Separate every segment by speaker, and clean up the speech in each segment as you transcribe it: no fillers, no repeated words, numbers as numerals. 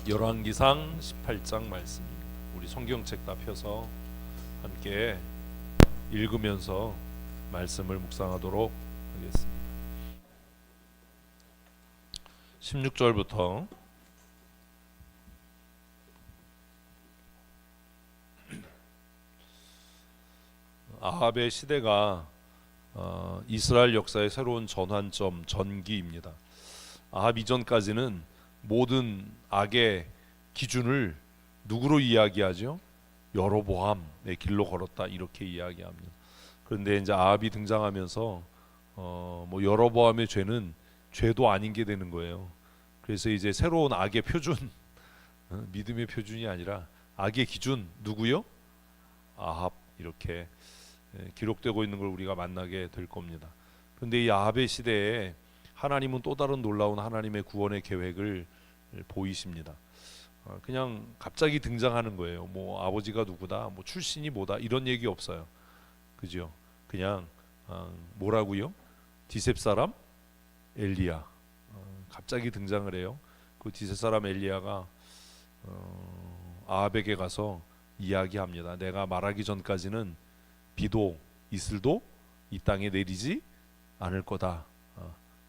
Speaker 1: 열왕기상 18장 말씀입니다. 우리 성경책 다 펴서 함께 읽으면서 말씀을 묵상하도록 하겠습니다. 16절부터 아합의 시대가 이스라엘 역사의 새로운 전환점, 전기입니다. 아합 이전까지는 모든 악의 기준을 누구로 이야기하죠? 여로보암의 길로 걸었다 이렇게 이야기합니다. 그런데 이제 아합이 등장하면서 뭐 여로보암의 죄는 죄도 아닌 게 되는 거예요. 그래서 이제 새로운 악의 표준, 믿음의 표준이 아니라 악의 기준 누구요? 아합 이렇게 기록되고 있는 걸 우리가 만나게 될 겁니다. 그런데 이 아합의 시대에 하나님은 또 다른 놀라운 하나님의 구원의 계획을 보이십니다. 그냥 갑자기 등장하는 거예요. 뭐 아버지가 누구다, 뭐 출신이 뭐다 이런 얘기 없어요. 그죠? 그냥 뭐라고요? 디셉 사람 엘리야 갑자기 등장을 해요. 그 디셉 사람 엘리야가 아합에게 가서 이야기합니다. 내가 말하기 전까지는 비도 이슬도 이 땅에 내리지 않을 거다.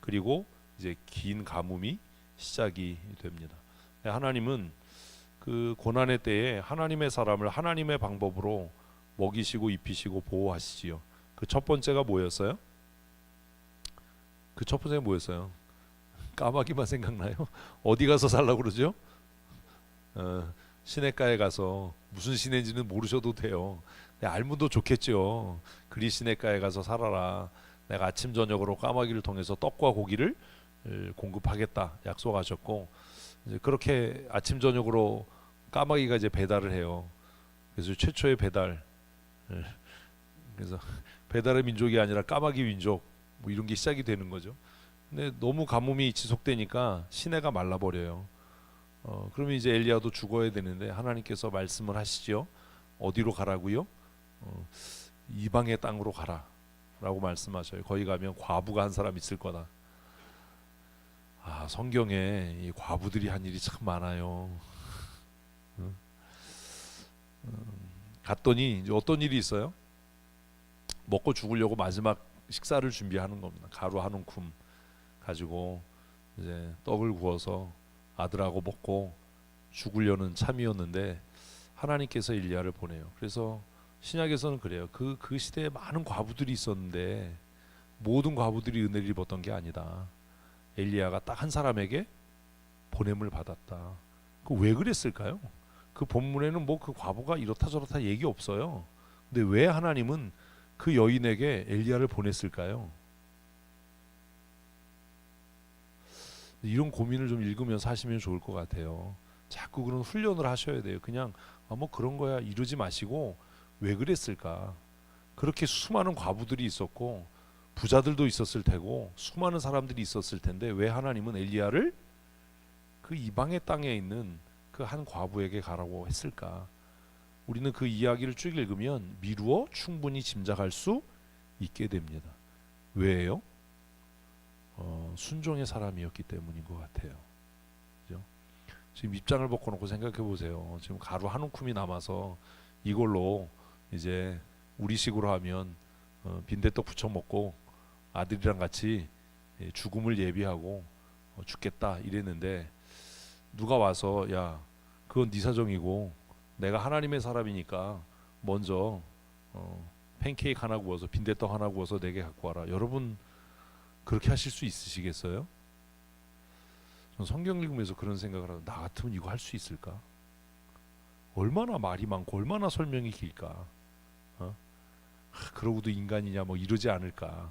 Speaker 1: 그리고 이제 긴 가뭄이 시작이 됩니다. 하나님은 그 고난의 때에 하나님의 사람을 하나님의 방법으로 먹이시고 입히시고 보호하시지요. 그 첫 번째가 뭐였어요? 그 첫 번째가 뭐였어요? 까마귀만 생각나요? 어디 가서 살라고 그러죠? 시냇가에 가서 무슨 시내인지는 모르셔도 돼요. 알면도 좋겠죠. 그리 시냇가에 가서 살아라. 내가 아침 저녁으로 까마귀를 통해서 떡과 고기를 공급하겠다 약속하셨고, 이제 그렇게 아침 저녁으로 까마귀가 이제 배달을 해요. 그래서 최초의 배달, 그래서 배달의 민족이 아니라 까마귀 민족 뭐 이런 게 시작이 되는 거죠. 근데 너무 가뭄이 지속되니까 시내가 말라버려요. 그러면 이제 엘리야도 죽어야 되는데 하나님께서 말씀을 하시죠. 어디로 가라고요? 이방의 땅으로 가라 라고 말씀하셔요. 거기 가면 과부가 한 사람 있을 거다. 성경에 이 과부들이 한 일이 참 많아요. 갔더니 이제 어떤 일이 있어요? 먹고 죽으려고 마지막 식사를 준비하는 겁니다. 가루 한 움큼 가지고 이제 떡을 구워서 아들하고 먹고 죽으려는 참이었는데 하나님께서 엘리야를 보내요. 그래서 신약에서는 그래요. 그 시대에 많은 과부들이 있었는데 모든 과부들이 은혜를 입었던 게 아니다. 엘리야가 딱 한 사람에게 보냄을 받았다. 그 왜 그랬을까요? 그 본문에는 뭐 그 과부가 이렇다 저렇다 얘기 없어요. 근데 왜 하나님은 그 여인에게 엘리야를 보냈을까요? 이런 고민을 좀 읽으면서 하시면 좋을 것 같아요. 자꾸 그런 훈련을 하셔야 돼요. 그냥 뭐 그런 거야 이러지 마시고 왜 그랬을까? 그렇게 수많은 과부들이 있었고 부자들도 있었을 테고 수많은 사람들이 있었을 텐데 왜 하나님은 엘리야를 그 이방의 땅에 있는 그 한 과부에게 가라고 했을까? 우리는 그 이야기를 쭉 읽으면 미루어 충분히 짐작할 수 있게 됩니다. 왜요? 순종의 사람이었기 때문인 것 같아요. 그죠? 지금 입장을 바꿔놓고 생각해 보세요. 지금 가루 한 움큼이 남아서 이걸로 이제 우리식으로 하면 빈대떡 부쳐 먹고 아들이랑 같이 죽음을 예비하고 죽겠다 이랬는데 누가 와서 야 그건 네 사정이고 내가 하나님의 사람이니까 먼저 팬케이크 하나 구워서 빈대떡 하나 구워서 내게 갖고 와라. 여러분 그렇게 하실 수 있으시겠어요? 전 성경 읽으면서 그런 생각을 하고 나 같으면 이거 할 수 있을까? 얼마나 말이 많고 얼마나 설명이 길까? 그러고도 인간이냐 뭐 이러지 않을까?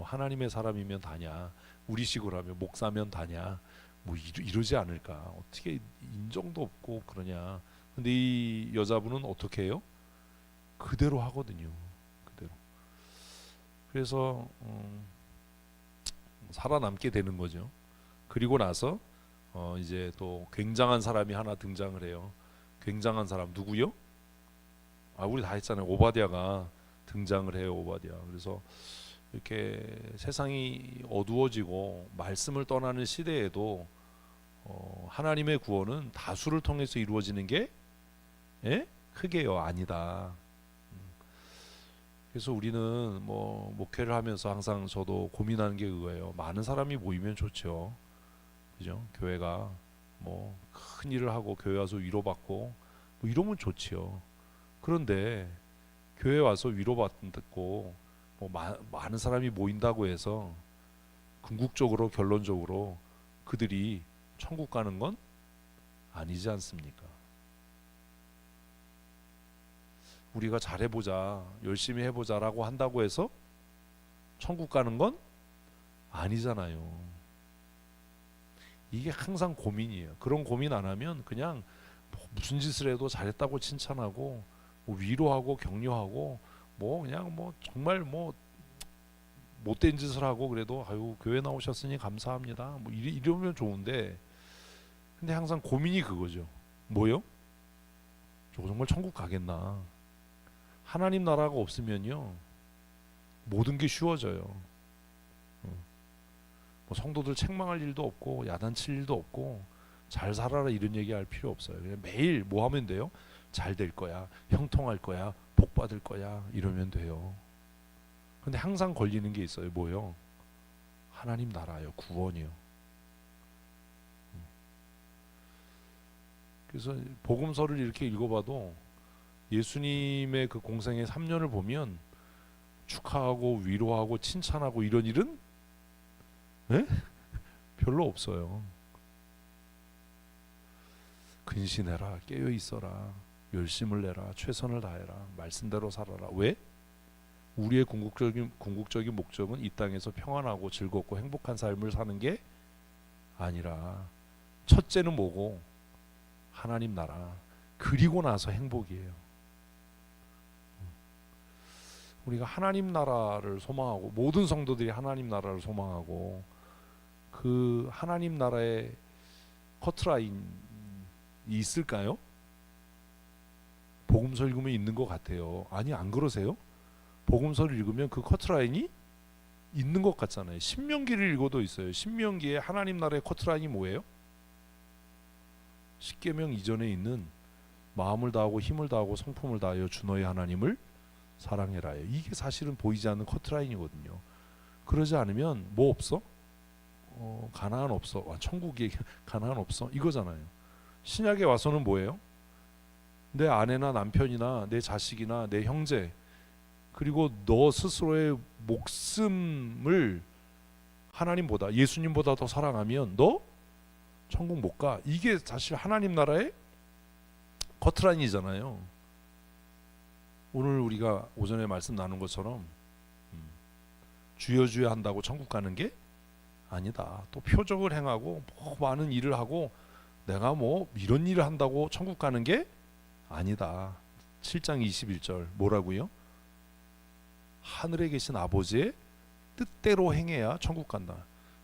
Speaker 1: 하나님의 사람이면 다냐? 우리식으로 하면 목사면 다냐? 뭐 이러지 않을까? 어떻게 인정도 없고 그러냐? 근데 이 여자분은 어떻게 해요? 그대로 하거든요. 그대로. 그래서 살아남게 되는 거죠. 그리고 나서 이제 또 굉장한 사람이 하나 등장을 해요. 굉장한 사람 누구요? 우리 다 했잖아요. 오바댜가 등장을 해요. 오바댜. 그래서 이렇게 세상이 어두워지고 말씀을 떠나는 시대에도 하나님의 구원은 다수를 통해서 이루어지는 게 크게요 아니다. 그래서 우리는 뭐 목회를 하면서 항상 저도 고민하는 게 그거예요. 많은 사람이 모이면 좋죠. 그죠? 교회가 뭐 큰 일을 하고 교회 와서 위로받고 뭐 이러면 좋지요. 그런데 교회 와서 위로받고 뭐 많은 사람이 모인다고 해서 궁극적으로 결론적으로 그들이 천국 가는 건 아니지 않습니까? 우리가 잘해보자, 열심히 해보자라고 한다고 해서 천국 가는 건 아니잖아요. 이게 항상 고민이에요. 그런 고민 안 하면 그냥 뭐 무슨 짓을 해도 잘했다고 칭찬하고 뭐 위로하고 격려하고 뭐 그냥 뭐 정말 뭐 못된 짓을 하고 그래도 아유 교회 나오셨으니 감사합니다. 뭐 이러면 좋은데 근데 항상 고민이 그거죠. 뭐요? 저 정말 천국 가겠나? 하나님 나라가 없으면요 모든 게 쉬워져요. 뭐 성도들 책망할 일도 없고 야단칠 일도 없고 잘 살아라 이런 얘기할 필요 없어요. 그냥 매일 뭐 하면 돼요? 잘 될 거야, 형통할 거야, 복 받을 거야 이러면 돼요. 근데 항상 걸리는 게 있어요. 뭐요? 하나님 나라요, 구원이요. 그래서 복음서를 이렇게 읽어봐도 예수님의 그 공생의 3년을 보면 축하하고 위로하고 칭찬하고 이런 일은 별로 없어요. 근신해라, 깨어 있어라, 열심을 내라, 최선을 다해라, 말씀대로 살아라. 왜? 우리의 궁극적인 목적은 이 땅에서 평안하고 즐겁고 행복한 삶을 사는 게 아니라 첫째는 뭐고? 하나님 나라. 그리고 나서 행복이에요. 우리가 하나님 나라를 소망하고 모든 성도들이 하나님 나라를 소망하고 그 하나님 나라의 커트라인이 있을까요? 복음서 읽으면 있는 것 같아요. 아니 안 그러세요? 복음서를 읽으면 그 커트라인이 있는 것 같잖아요. 신명기를 읽어도 있어요. 신명기에 하나님 나라의 커트라인이 뭐예요? 십계명 이전에 있는 마음을 다하고 힘을 다하고 성품을 다하여 주 너의 하나님을 사랑해라. 이게 사실은 보이지 않는 커트라인이거든요. 그러지 않으면 뭐 없어? 가나안 없어. 천국에 가나안 없어. 이거잖아요. 신약에 와서는 뭐예요? 내 아내나 남편이나 내 자식이나 내 형제 그리고 너 스스로의 목숨을 하나님보다 예수님보다 더 사랑하면 너 천국 못 가. 이게 사실 하나님 나라의 커트라인이잖아요. 오늘 우리가 오전에 말씀 나눈 것처럼 주여 주여 한다고 천국 가는 게 아니다. 또 표적을 행하고 뭐 많은 일을 하고 내가 뭐 이런 일을 한다고 천국 가는 게 아니다. 7장 21절 뭐라고요? 하늘에 계신 아버지의 뜻대로 행해야 천국 간다.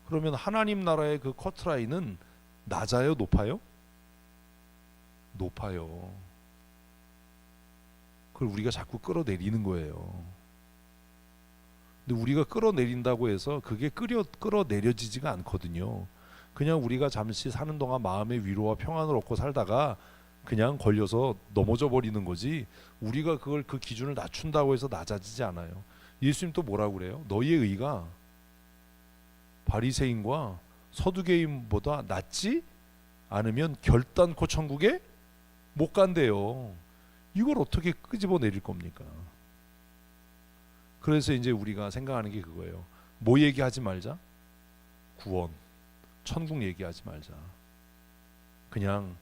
Speaker 1: 그러면 하나님 나라의 그 커트라인은 낮아요, 높아요? 높아요. 그걸 우리가 자꾸 끌어내리는 거예요. 근데 우리가 끌어내린다고 해서 그게 끌어내려지지가 않거든요. 그냥 우리가 잠시 사는 동안 마음의 위로와 평안을 얻고 살다가 그냥 걸려서 넘어져 버리는 거지 우리가 그걸 그 기준을 낮춘다고 해서 낮아지지 않아요. 예수님 또 뭐라고 그래요? 너희의 의가 바리새인과 서두개인보다 낫지 않으면 결단코 천국에 못 간대요. 이걸 어떻게 끄집어 내릴 겁니까? 그래서 이제 우리가 생각하는 게 그거예요. 뭐 얘기하지 말자? 구원, 천국 얘기하지 말자. 그냥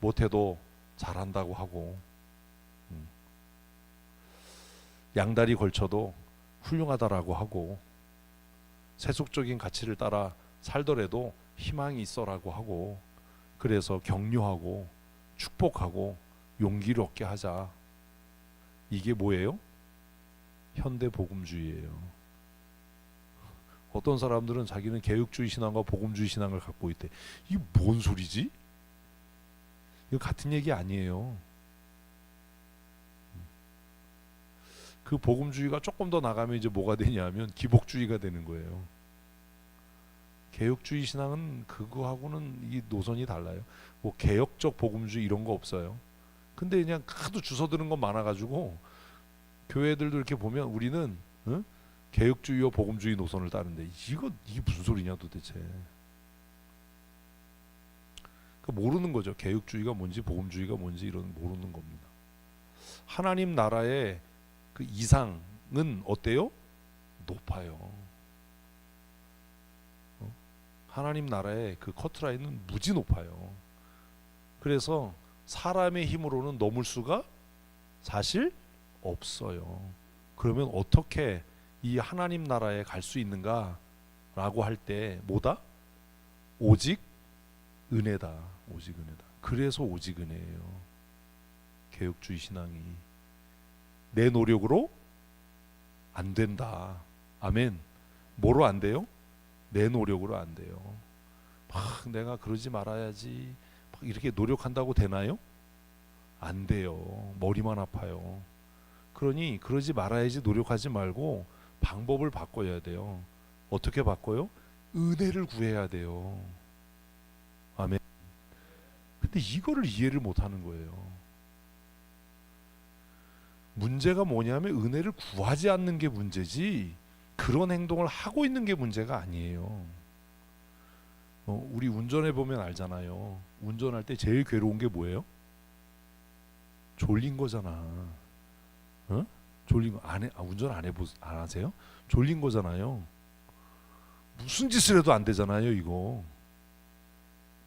Speaker 1: 못해도 잘한다고 하고 양다리 걸쳐도 훌륭하다라고 하고 세속적인 가치를 따라 살더라도 희망이 있어라고 하고 그래서 격려하고 축복하고 용기를 얻게 하자. 이게 뭐예요? 현대 복음주의예요. 어떤 사람들은 자기는 개혁주의 신앙과 복음주의 신앙을 갖고 있대. 이게 뭔 소리지? 이거 같은 얘기 아니에요. 그 복음주의가 조금 더 나가면 이제 뭐가 되냐면 기복주의가 되는 거예요. 개혁주의 신앙은 그거하고는 이 노선이 달라요. 뭐 개혁적 복음주의 이런 거 없어요. 근데 그냥 하도 주워드는 건 많아가지고 교회들도 이렇게 보면 우리는 개혁주의와 복음주의 노선을 따른데 이게 무슨 소리냐 도대체. 모르는 거죠. 개혁주의가 뭔지 복음주의가 뭔지 이런 모르는 겁니다. 하나님 나라의 그 이상은 어때요? 높아요. 하나님 나라의 그 커트라인은 무지 높아요. 그래서 사람의 힘으로는 넘을 수가 사실 없어요. 그러면 어떻게 이 하나님 나라에 갈 수 있는가라고 할 때 뭐다? 오직 은혜다. 오직 은혜다. 그래서 오직 은혜예요. 개혁주의 신앙이 내 노력으로 안 된다. 아멘. 뭐로 안 돼요? 내 노력으로 안 돼요. 막 내가 그러지 말아야지 막 이렇게 노력한다고 되나요? 안 돼요. 머리만 아파요. 그러니 그러지 말아야지 노력하지 말고 방법을 바꿔야 돼요. 어떻게 바꿔요? 은혜를 구해야 돼요. 아멘. 근데 이거를 이해를 못하는 거예요. 문제가 뭐냐면 은혜를 구하지 않는 게 문제지 그런 행동을 하고 있는 게 문제가 아니에요. 우리 운전해 보면 알잖아요. 운전할 때 제일 괴로운 게 뭐예요? 졸린 거잖아. 졸린 거 운전 안 하세요? 졸린 거잖아요. 무슨 짓을 해도 안 되잖아요, 이거.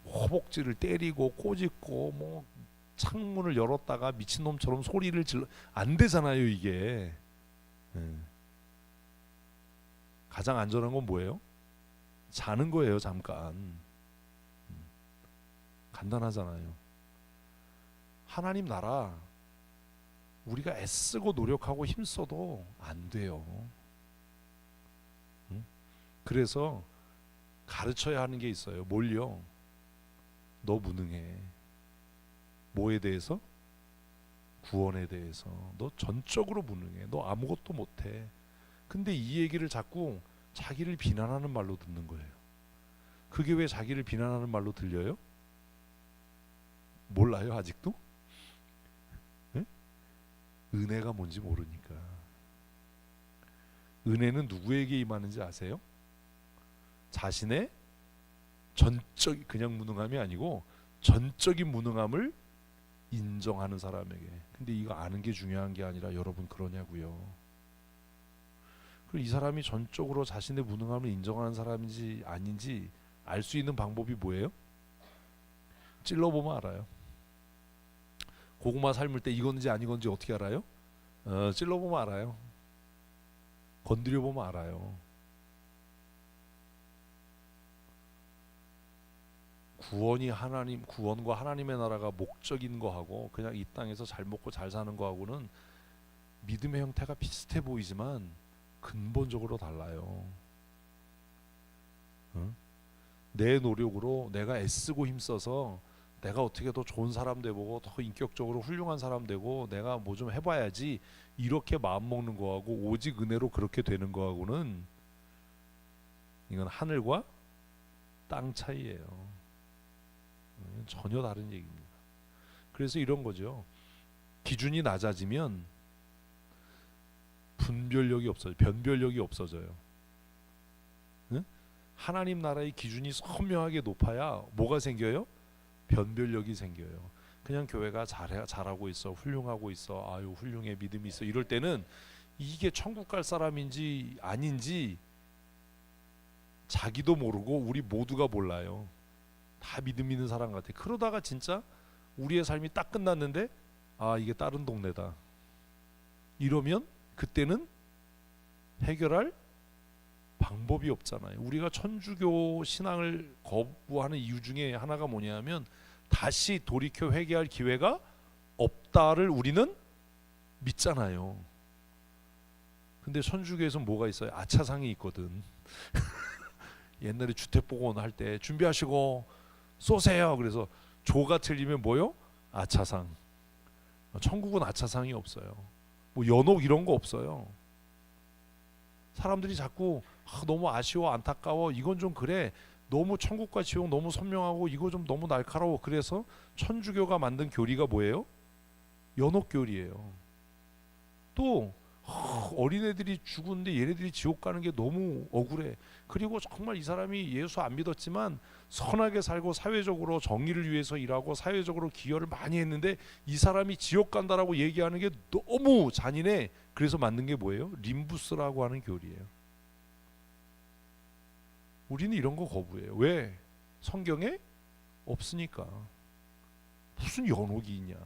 Speaker 1: 허벅지를 때리고 꼬집고 뭐 창문을 열었다가 미친놈처럼 소리를 질러 안 되잖아요, 이게. 가장 안전한 건 뭐예요? 자는 거예요, 잠깐. 간단하잖아요. 하나님 나라 우리가 애쓰고 노력하고 힘써도 안 돼요. 그래서 가르쳐야 하는 게 있어요. 뭘요? 너 무능해. 뭐에 대해서? 구원에 대해서. 너 전적으로 무능해. 너 아무것도 못해. 근데 이 얘기를 자꾸 자기를 비난하는 말로 듣는 거예요. 그게 왜 자기를 비난하는 말로 들려요? 몰라요, 아직도? 네? 은혜가 뭔지 모르니까. 은혜는 누구에게 임하는지 아세요? 자신의 전적 그냥 무능함이 아니고 전적인 무능함을 인정하는 사람에게. 근데 이거 아는 게 중요한 게 아니라 여러분 그러냐고요. 그리고 이 사람이 전적으로 자신의 무능함을 인정하는 사람인지 아닌지 알 수 있는 방법이 뭐예요? 찔러보면 알아요. 고구마 삶을 때 이건지 아니건지 어떻게 알아요? 찔러보면 알아요. 건드려보면 알아요. 구원과 하나님의 나라가 목적인 거하고 그냥 이 땅에서 잘 먹고 잘 사는 거하고는 믿음의 형태가 비슷해 보이지만 근본적으로 달라요. 내 노력으로 내가 애쓰고 힘써서 내가 어떻게 더 좋은 사람 되고 더 인격적으로 훌륭한 사람 되고 내가 뭐 좀 해봐야지 이렇게 마음 먹는 거하고 오직 은혜로 그렇게 되는 거하고는 이건 하늘과 땅 차이예요. 전혀 다른 얘기입니다. 그래서 이런 거죠. 기준이 낮아지면 분별력이 없어져요. 변별력이 없어져요. 응? 하나님 나라의 기준이 선명하게 높아야 뭐가 생겨요? 변별력이 생겨요. 그냥 교회가 잘하고 있어, 훌륭하고 있어, 아유 훌륭해, 믿음이 있어 이럴 때는 이게 천국 갈 사람인지 아닌지 자기도 모르고 우리 모두가 몰라요. 다 믿음 있는 사람 같아. 그러다가 진짜 우리의 삶이 딱 끝났는데 아 이게 다른 동네다. 이러면 그때는 해결할 방법이 없잖아요. 우리가 천주교 신앙을 거부하는 이유 중에 하나가 뭐냐면 다시 돌이켜 회개할 기회가 없다를 우리는 믿잖아요. 근데 천주교에서는 뭐가 있어요? 아차상이 있거든. 옛날에 주택복원 할 때 준비하시고 쏘세요. 그래서 조가 틀리면 뭐요? 아차상. 천국은 아차상이 없어요. 뭐 연옥 이런 거 없어요. 사람들이 자꾸 너무 아쉬워 안타까워 이건 좀 그래 너무 천국과 지옥 너무 선명하고 이거 좀 너무 날카로워. 그래서 천주교가 만든 교리가 뭐예요? 연옥교리예요. 또 어린애들이 죽은데 얘네들이 지옥 가는 게 너무 억울해. 그리고 정말 이 사람이 예수 안 믿었지만 선하게 살고 사회적으로 정의를 위해서 일하고 사회적으로 기여를 많이 했는데 이 사람이 지옥 간다라고 얘기하는 게 너무 잔인해. 그래서 만든 게 뭐예요? 림부스라고 하는 교리예요. 우리는 이런 거 거부해요. 왜? 성경에 없으니까. 무슨 연옥이 있냐?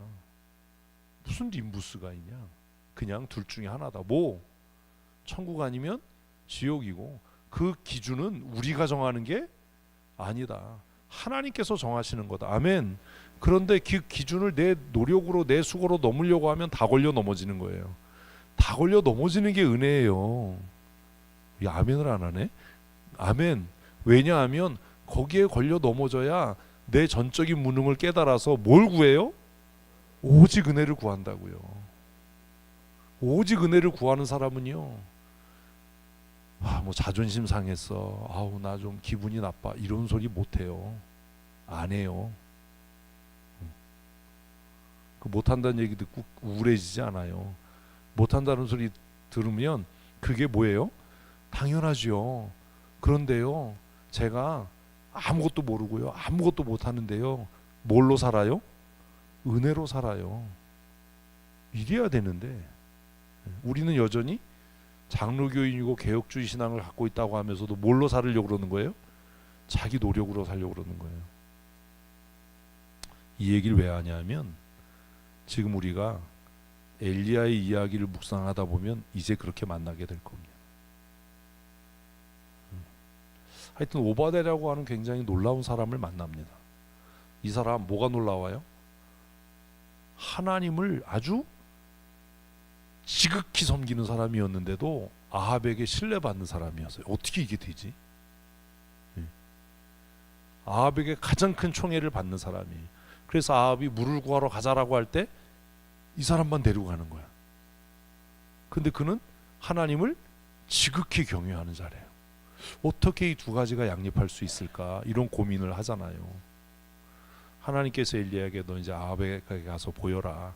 Speaker 1: 무슨 림부스가 있냐? 그냥 둘 중에 하나다. 뭐? 천국 아니면 지옥이고 그 기준은 우리가 정하는 게 아니다. 하나님께서 정하시는 거다. 아멘. 그런데 그 기준을 내 노력으로 내 수고로 넘으려고 하면 다 걸려 넘어지는 거예요. 다 걸려 넘어지는 게 은혜예요. 이 아멘을 안 하네. 아멘. 왜냐하면 거기에 걸려 넘어져야 내 전적인 무능을 깨달아서 뭘 구해요? 오직 은혜를 구한다고요. 오직 은혜를 구하는 사람은요, 뭐 자존심 상했어, 아우 나 좀 기분이 나빠, 이런 소리 못해요. 안 해요. 그 못한다는 얘기 듣고 우울해지지 않아요. 못한다는 소리 들으면 그게 뭐예요? 당연하죠. 그런데요, 제가 아무것도 모르고요, 아무것도 못하는데요, 뭘로 살아요? 은혜로 살아요. 이래야 되는데 우리는 여전히 장로교인이고 개혁주의 신앙을 갖고 있다고 하면서도 뭘로 살으려고 그러는 거예요? 자기 노력으로 살려고 그러는 거예요. 이 얘기를 왜 하냐면 지금 우리가 엘리야의 이야기를 묵상하다 보면 이제 그렇게 만나게 될 겁니다. 하여튼 오바댜라고 하는 굉장히 놀라운 사람을 만납니다. 이 사람 뭐가 놀라워요? 하나님을 아주 지극히 섬기는 사람이었는데도 아합에게 신뢰받는 사람이었어요. 어떻게 이게 되지? 아합에게 가장 큰 총애를 받는 사람이에요. 그래서 아합이 물을 구하러 가자라고 할 때 이 사람만 데리고 가는 거야. 근데 그는 하나님을 지극히 경외하는 자래요. 어떻게 이 두 가지가 양립할 수 있을까? 이런 고민을 하잖아요. 하나님께서 엘리야에게 너 이제 아합에게 가서 보여라.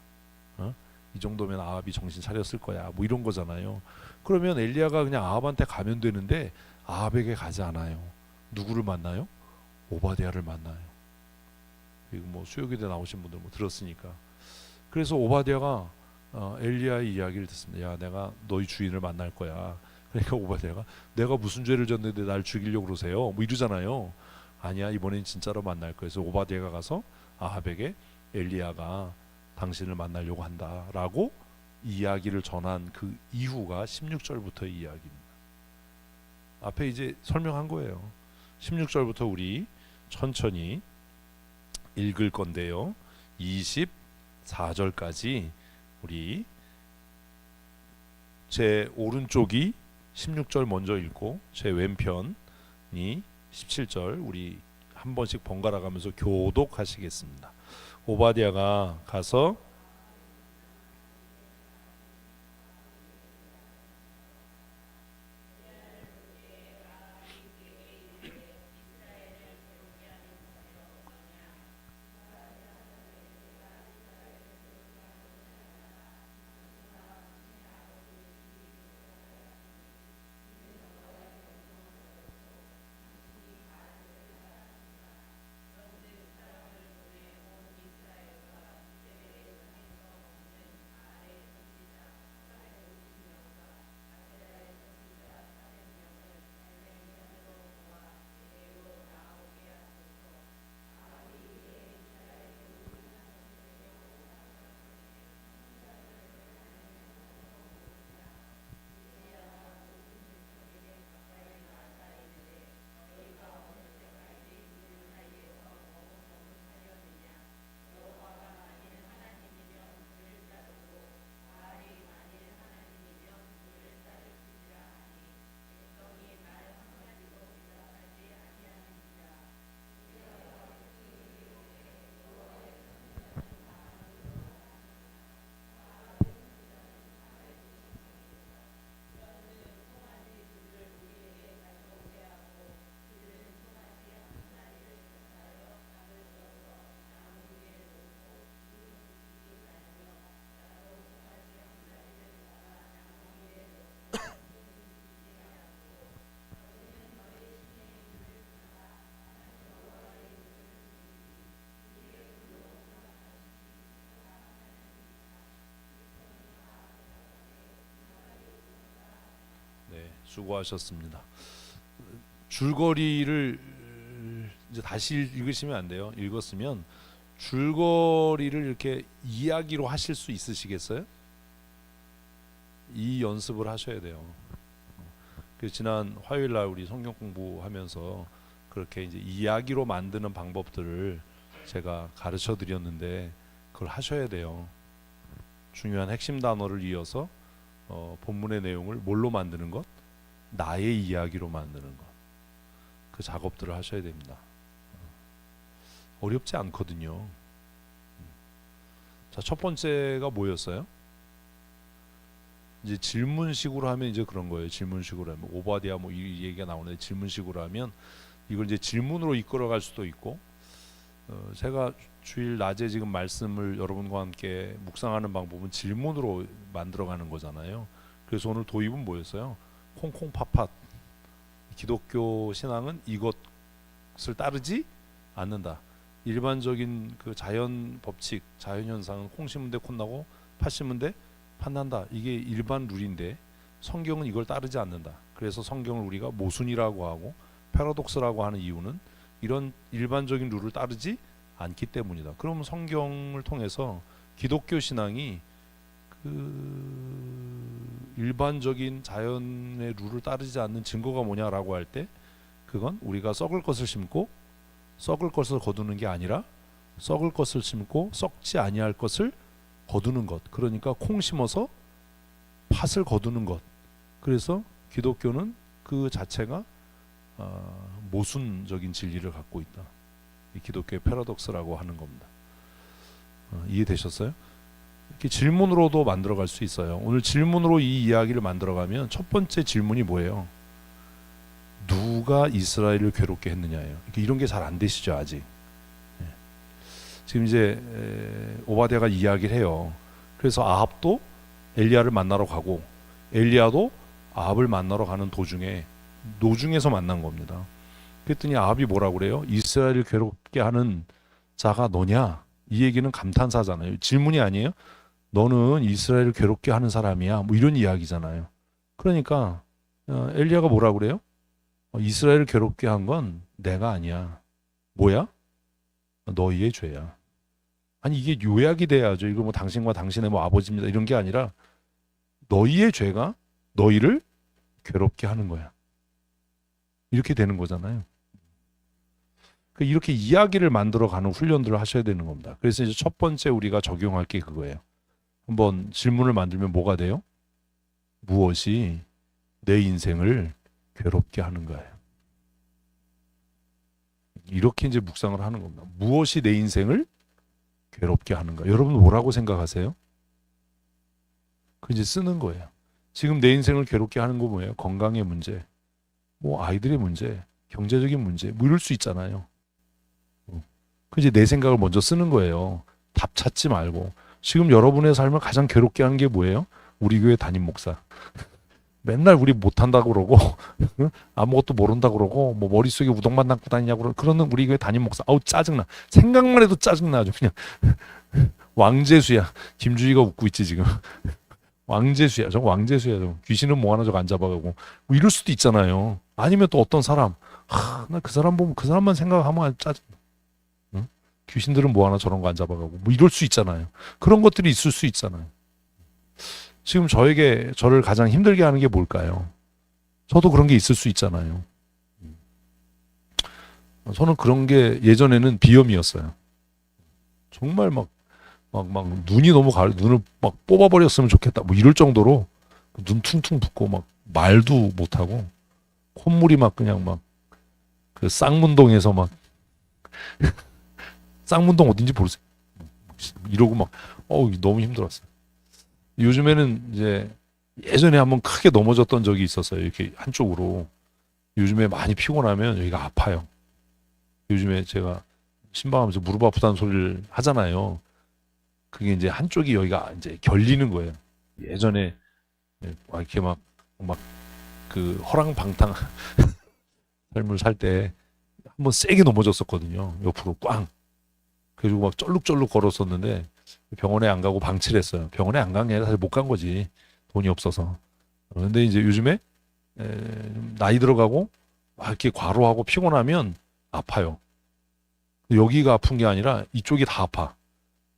Speaker 1: 이 정도면 아합이 정신 차렸을 거야. 뭐 이런 거잖아요. 그러면 엘리야가 그냥 아합한테 가면 되는데 아합에게 가지 않아요. 누구를 만나요? 오바댜를 만나요. 이거 뭐 수요기대 나오신 분들 뭐 들었으니까. 그래서 오바댜가 엘리야의 이야기를 듣습니다. 야, 내가 너희 주인을 만날 거야. 그러니까 오바댜가 내가 무슨 죄를 졌는데 날 죽이려고 그러세요? 뭐 이러잖아요. 아니야, 이번엔 진짜로 만날 거야. 그래서 오바댜가 가서 아합에게 엘리야가 당신을 만나려고 한다라고 이야기를 전한 그 이후가 16절부터의 이야기입니다. 앞에 이제 설명한 거예요. 16절부터 우리 천천히 읽을 건데요. 24절까지 우리 제 오른쪽이 16절 먼저 읽고 제 왼편이 17절 우리 한 번씩 번갈아 가면서 교독하시겠습니다. 오바댜가 가서 수고하셨습니다. 줄거리를 이제 다시 읽으시면 안 돼요. 읽었으면 줄거리를 이렇게 이야기로 하실 수 있으시겠어요? 이 연습을 하셔야 돼요. 그래서 지난 화요일 날 우리 성경 공부하면서 그렇게 이제 이야기로 만드는 방법들을 제가 가르쳐 드렸는데 그걸 하셔야 돼요. 중요한 핵심 단어를 이어서 본문의 내용을 뭘로 만드는 것? 나의 이야기로 만드는 것. 그 작업들을 하셔야 됩니다. 어렵지 않거든요. 자, 첫 번째가 뭐였어요? 이제 질문식으로 하면 이제 그런 거예요. 질문식으로 하면 오바댜 뭐 이 얘기가 나오는데 질문식으로 하면 이걸 이제 질문으로 이끌어갈 수도 있고 제가 주일 낮에 지금 말씀을 여러분과 함께 묵상하는 방법은 질문으로 만들어가는 거잖아요. 그래서 오늘 도입은 뭐였어요? 콩콩팥팥. 기독교 신앙은 이것을 따르지 않는다. 일반적인 그 자연 법칙, 자연 현상은 콩 심은 데 콩나고 팥 심은 데 팥난다. 이게 일반 룰인데 성경은 이걸 따르지 않는다. 그래서 성경을 우리가 모순이라고 하고 패러독스라고 하는 이유는 이런 일반적인 룰을 따르지 않기 때문이다. 그럼 성경을 통해서 기독교 신앙이 그 일반적인 자연의 룰을 따르지 않는 증거가 뭐냐라고 할 때 그건 우리가 썩을 것을 심고 썩을 것을 거두는 게 아니라 썩을 것을 심고 썩지 아니할 것을 거두는 것. 그러니까 콩 심어서 팥을 거두는 것. 그래서 기독교는 그 자체가 모순적인 진리를 갖고 있다. 이 기독교의 패러독스라고 하는 겁니다. 이해되셨어요? 이렇게 질문으로도 만들어갈 수 있어요. 오늘 질문으로 이 이야기를 만들어가면 첫 번째 질문이 뭐예요? 누가 이스라엘을 괴롭게 했느냐예요. 이런 게 잘 안 되시죠 아직. 지금 이제 오바댜가 이야기를 해요. 그래서 아합도 엘리야를 만나러 가고 엘리야도 아합을 만나러 가는 도중에 노중에서 만난 겁니다. 그랬더니 아합이 뭐라고 그래요? 이스라엘을 괴롭게 하는 자가 너냐? 이 얘기는 감탄사잖아요. 질문이 아니에요. 너는 이스라엘을 괴롭게 하는 사람이야. 뭐 이런 이야기잖아요. 그러니까 엘리야가 뭐라고 그래요? 이스라엘을 괴롭게 한 건 내가 아니야. 뭐야? 너희의 죄야. 아니 이게 요약이 돼야죠. 이거 뭐 당신과 당신의 뭐 아버지입니다. 이런 게 아니라 너희의 죄가 너희를 괴롭게 하는 거야. 이렇게 되는 거잖아요. 이렇게 이야기를 만들어가는 훈련들을 하셔야 되는 겁니다. 그래서 이제 첫 번째 우리가 적용할 게 그거예요. 한번 질문을 만들면 뭐가 돼요? 무엇이 내 인생을 괴롭게 하는 거예요. 이렇게 이제 묵상을 하는 겁니다. 무엇이 내 인생을 괴롭게 하는가? 여러분 뭐라고 생각하세요? 그 이제 쓰는 거예요. 지금 내 인생을 괴롭게 하는 거 뭐예요? 건강의 문제, 뭐 아이들의 문제, 경제적인 문제, 뭐 이럴 수 있잖아요. 그 이제 내 생각을 먼저 쓰는 거예요. 답 찾지 말고. 지금 여러분의 삶을 가장 괴롭게 하는 게 뭐예요? 우리 교회 담임 목사. 맨날 우리 못한다고 그러고 아무것도 모른다고 그러고 뭐 머릿속에 우동만 담고 다니냐고 그러는 우리 교회 담임 목사. 아우 짜증나. 생각만 해도 짜증나. 아주 그냥 왕재수야. 김주희가 웃고 있지 지금. 왕재수야. 저 왕재수야. 저 귀신은 뭐 하나 저거 안 잡아가고 뭐 이럴 수도 있잖아요. 아니면 또 어떤 사람 나 그 사람 보면 그 사람만 생각하면 짜증나. 응? 귀신들은 뭐 하나 저런 거 안 잡아가고 뭐 이럴 수 있잖아요. 그런 것들이 있을 수 있잖아요. 지금 저를 가장 힘들게 하는 게 뭘까요? 저도 그런 게 있을 수 있잖아요. 저는 그런 게 예전에는 비염이었어요. 정말 막 눈이 너무 눈을 막 뽑아버렸으면 좋겠다. 뭐 이럴 정도로 눈 퉁퉁 붓고 막 말도 못하고 콧물이 막 그냥 막 그 쌍문동에서 막 쌍문동 어딘지 모르세요? 이러고 막 너무 힘들었어요. 요즘에는 이제 예전에 한번 크게 넘어졌던 적이 있었어요. 이렇게 한쪽으로. 요즘에 많이 피곤하면 여기가 아파요. 요즘에 제가 신방하면서 무릎 아프다는 소리를 하잖아요. 그게 이제 한쪽이 여기가 이제 결리는 거예요. 예전에 이렇게 막 그 허랑방탕 삶을 살 때 한번 세게 넘어졌었거든요. 옆으로 꽝. 그래가지고 막 쩔룩쩔룩 걸었었는데 병원에 안 가고 방치를 했어요. 병원에 안 간 게 아니라 사실 못 간 거지. 돈이 없어서. 그런데 이제 요즘에 나이 들어가고 막 이렇게 과로하고 피곤하면 아파요. 여기가 아픈 게 아니라 이쪽이 다 아파.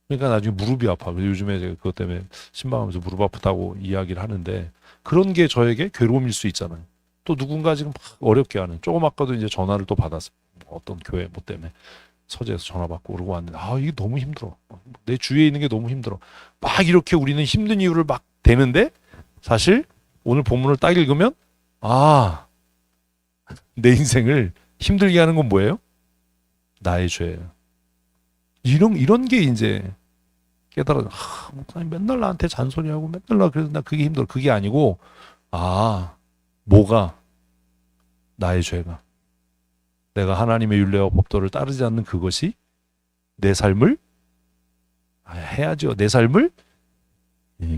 Speaker 1: 그러니까 나중에 무릎이 아파. 요즘에 제가 그것 때문에 신방하면서 무릎 아프다고 이야기를 하는데 그런 게 저에게 괴로움일 수 있잖아요. 또 누군가 지금 막 어렵게 하는 조금 아까도 이제 전화를 또 받았어요. 어떤 교회 뭐 때문에 서재에서 전화 받고 그러고 왔는데 이게 너무 힘들어. 내 주위에 있는 게 너무 힘들어. 막 이렇게 우리는 힘든 이유를 막 대는데 사실 오늘 본문을 딱 읽으면 내 인생을 힘들게 하는 건 뭐예요? 나의 죄예요. 이런 게 이제 깨달아. 목사님 맨날 나한테 잔소리하고 맨날 그래서 나 그게 힘들어. 그게 아니고 뭐가 나의 죄가 내가 하나님의 율례와 법도를 따르지 않는 그것이 내 삶을 해야죠. 내 삶을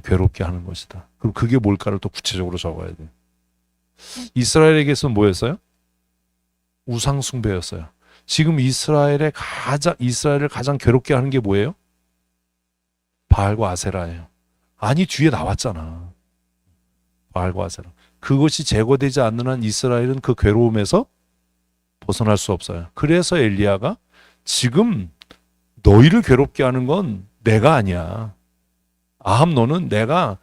Speaker 1: 괴롭게 하는 것이다. 그럼 그게 뭘까를 또 구체적으로 적어야 돼요. 이스라엘에게서는 뭐였어요? 우상 숭배였어요. 지금 이스라엘을 가장 괴롭게 하는 게 뭐예요? 바알과 아세라예요. 아니 뒤에 나왔잖아. 바알과 아세라. 그것이 제거되지 않는 한 이스라엘은 그 괴로움에서 벗어날 수 없어요. 그래서 엘리야가 지금 너희를 괴롭게 하는 건 내가 아니야. 아합 너는 내가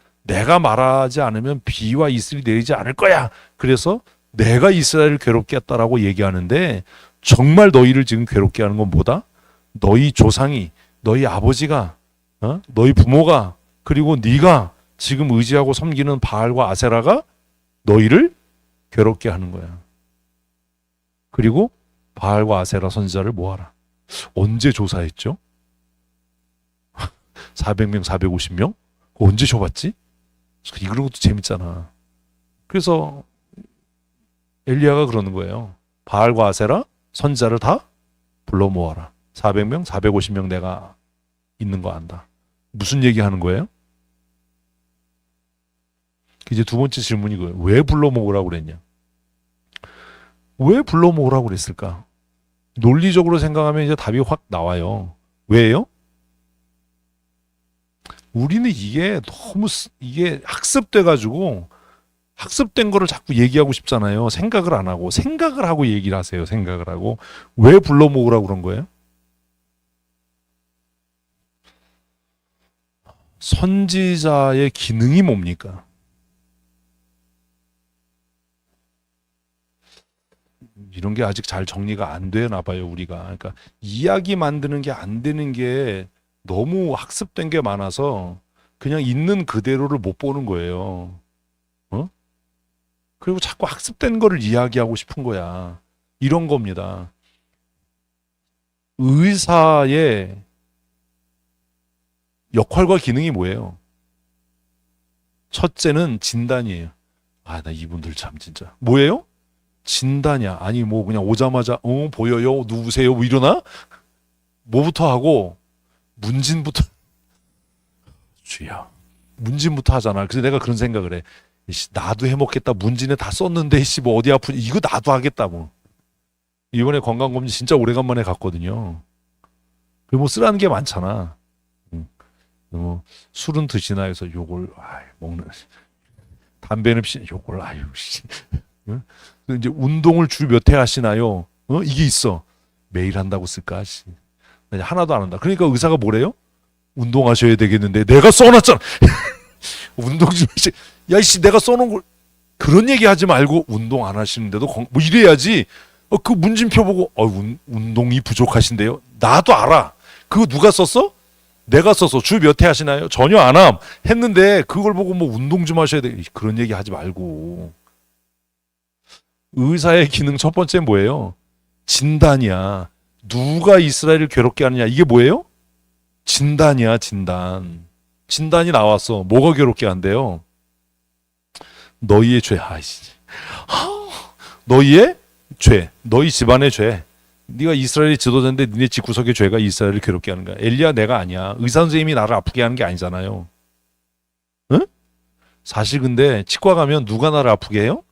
Speaker 1: 말하지 않으면 비와 이슬이 내리지 않을 거야. 그래서 내가 이스라엘을 괴롭게 했다라고 얘기하는데 정말 너희를 지금 괴롭게 하는 건 뭐다? 너희 조상이, 너희 아버지가, 너희 부모가, 그리고 네가 지금 의지하고 섬기는 바알과 아세라가 너희를 괴롭게 하는 거야. 그리고 바알과 아세라 선지자를 모아라. 언제 조사했죠? 400명, 450명? 언제 줘봤지? 이런 것도 재밌잖아. 그래서 엘리야가 그러는 거예요. 바알과 아세라 선지자를 다 불러 모아라. 400명, 450명 내가 있는 거 안다. 무슨 얘기 하는 거예요? 이제 두 번째 질문이 그거예요. 왜 불러 모으라고 그랬냐? 왜 불러 모으라고 그랬을까? 논리적으로 생각하면 이제 답이 확 나와요. 왜요? 우리는 이게 너무 학습돼가지고 학습된 거를 자꾸 얘기하고 싶잖아요. 생각을 안 하고 생각을 하고 얘기를 하세요. 생각을 하고 왜 불러 모으라고 그런 거예요? 선지자의 기능이 뭡니까? 이런 게 아직 잘 정리가 안 되나 봐요, 우리가. 그러니까 이야기 만드는 게 안 되는 게 너무 학습된 게 많아서 그냥 있는 그대로를 못 보는 거예요. 그리고 자꾸 학습된 거를 이야기하고 싶은 거야. 이런 겁니다. 의사의 역할과 기능이 뭐예요? 첫째는 진단이에요. 나 이분들 참 진짜. 뭐예요? 진단이야. 아니 뭐 그냥 오자마자 보여요? 누구세요? 뭐 이러나? 뭐부터 하고 문진부터 주야. 문진부터 하잖아. 그래서 내가 그런 생각을 해. 나도 해먹겠다. 문진에 다 썼는데 뭐 어디 아프지? 이거 나도 하겠다 뭐. 이번에 건강검진 진짜 오래간만에 갔거든요. 그리고 뭐 쓰라는 게 많잖아. 뭐 술은 드시나 해서 요걸 먹는. 담배는 피시 요걸 이제 운동을 주 몇 회 하시나요? 이게 있어. 매일 한다고 쓸까? 하나도 안 한다. 그러니까 의사가 뭐래요? 운동하셔야 되겠는데 내가 써놨잖아. 운동 좀 하시. 야이씨 내가 써놓은 걸 그런 얘기 하지 말고 운동 안 하시는데도 뭐 이래야지. 그 문진표 보고 운동이 부족하신데요. 나도 알아. 그거 누가 썼어? 내가 썼어. 주 몇 회 하시나요? 전혀 안 함. 했는데 그걸 보고 뭐 운동 좀 하셔야 돼. 그런 얘기 하지 말고. 의사의 기능 첫 번째는 뭐예요? 진단이야. 누가 이스라엘을 괴롭게 하느냐. 이게 뭐예요? 진단이야. 진단. 진단이 나왔어. 뭐가 괴롭게 한대요? 너희의 죄. 너희의 죄. 너희 집안의 죄. 네가 이스라엘의 지도자인데 니네 집구석의 죄가 이스라엘을 괴롭게 하는 거야. 엘리야 내가 아니야. 의사 선생님이 나를 아프게 하는 게 아니잖아요. 응? 사실 근데 치과 가면 누가 나를 아프게 해요?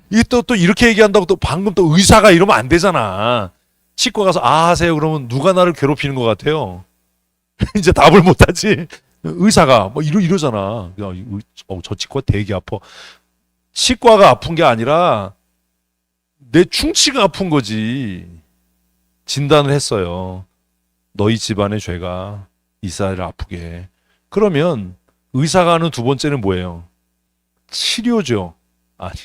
Speaker 1: 이게 또 이렇게 얘기한다고 또 방금 또 의사가 이러면 안 되잖아. 치과 가서 하세요 그러면 누가 나를 괴롭히는 것 같아요? 이제 답을 못하지. 의사가 뭐 이러잖아. 야, 저 치과 되게 아파. 치과가 아픈 게 아니라 내 충치가 아픈 거지. 진단을 했어요. 너희 집안의 죄가 이스라엘을 아프게 해. 그러면 의사가 하는 두 번째는 뭐예요? 치료죠. 아니,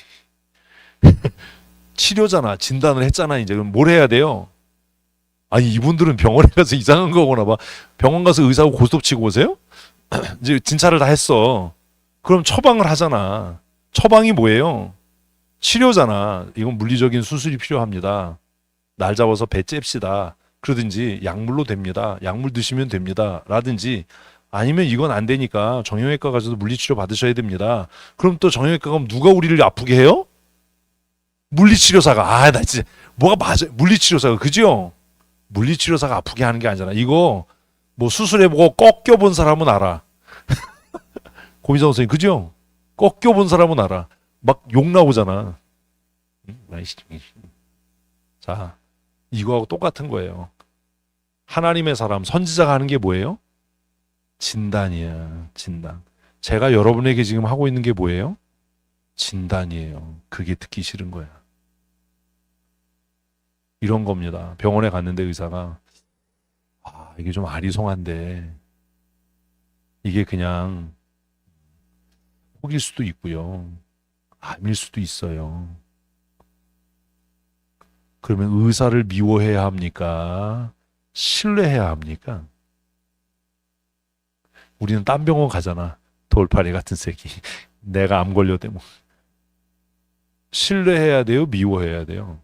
Speaker 1: 치료잖아. 진단을 했잖아. 이제 그럼 뭘 해야 돼요? 아니, 이분들은 병원에 가서 이상한 거거나 봐. 병원 가서 의사하고 고스톱 치고 오세요? 이제 진찰을 다 했어. 그럼 처방을 하잖아. 처방이 뭐예요? 치료잖아. 이건 물리적인 수술이 필요합니다. 날 잡아서 배 잽시다. 그러든지 약물로 됩니다. 약물 드시면 됩니다. 라든지 아니면 이건 안 되니까 정형외과 가셔서 물리치료 받으셔야 됩니다. 그럼 또 정형외과 가면 누가 우리를 아프게 해요? 물리치료사가. 아, 나 진짜 뭐가 맞아. 물리치료사가. 그죠? 물리치료사가 아프게 하는 게 아니잖아. 이거 뭐 수술해보고 꺾여본 사람은 알아. 고민정 선생님, 그죠? 꺾여본 사람은 알아. 막 욕 나오잖아. 자, 이거하고 똑같은 거예요. 하나님의 사람, 선지자가 하는 게 뭐예요? 진단이야, 진단. 제가 여러분에게 지금 하고 있는 게 뭐예요? 진단이에요. 그게 듣기 싫은 거야. 이런 겁니다. 병원에 갔는데 의사가 이게 좀 아리송한데 이게 그냥 혹일 수도 있고요. 암일 수도 있어요. 그러면 의사를 미워해야 합니까? 신뢰해야 합니까? 우리는 딴 병원 가잖아. 돌팔이 같은 새끼. 내가 암 걸려대 뭐. 신뢰해야 돼요? 미워해야 돼요?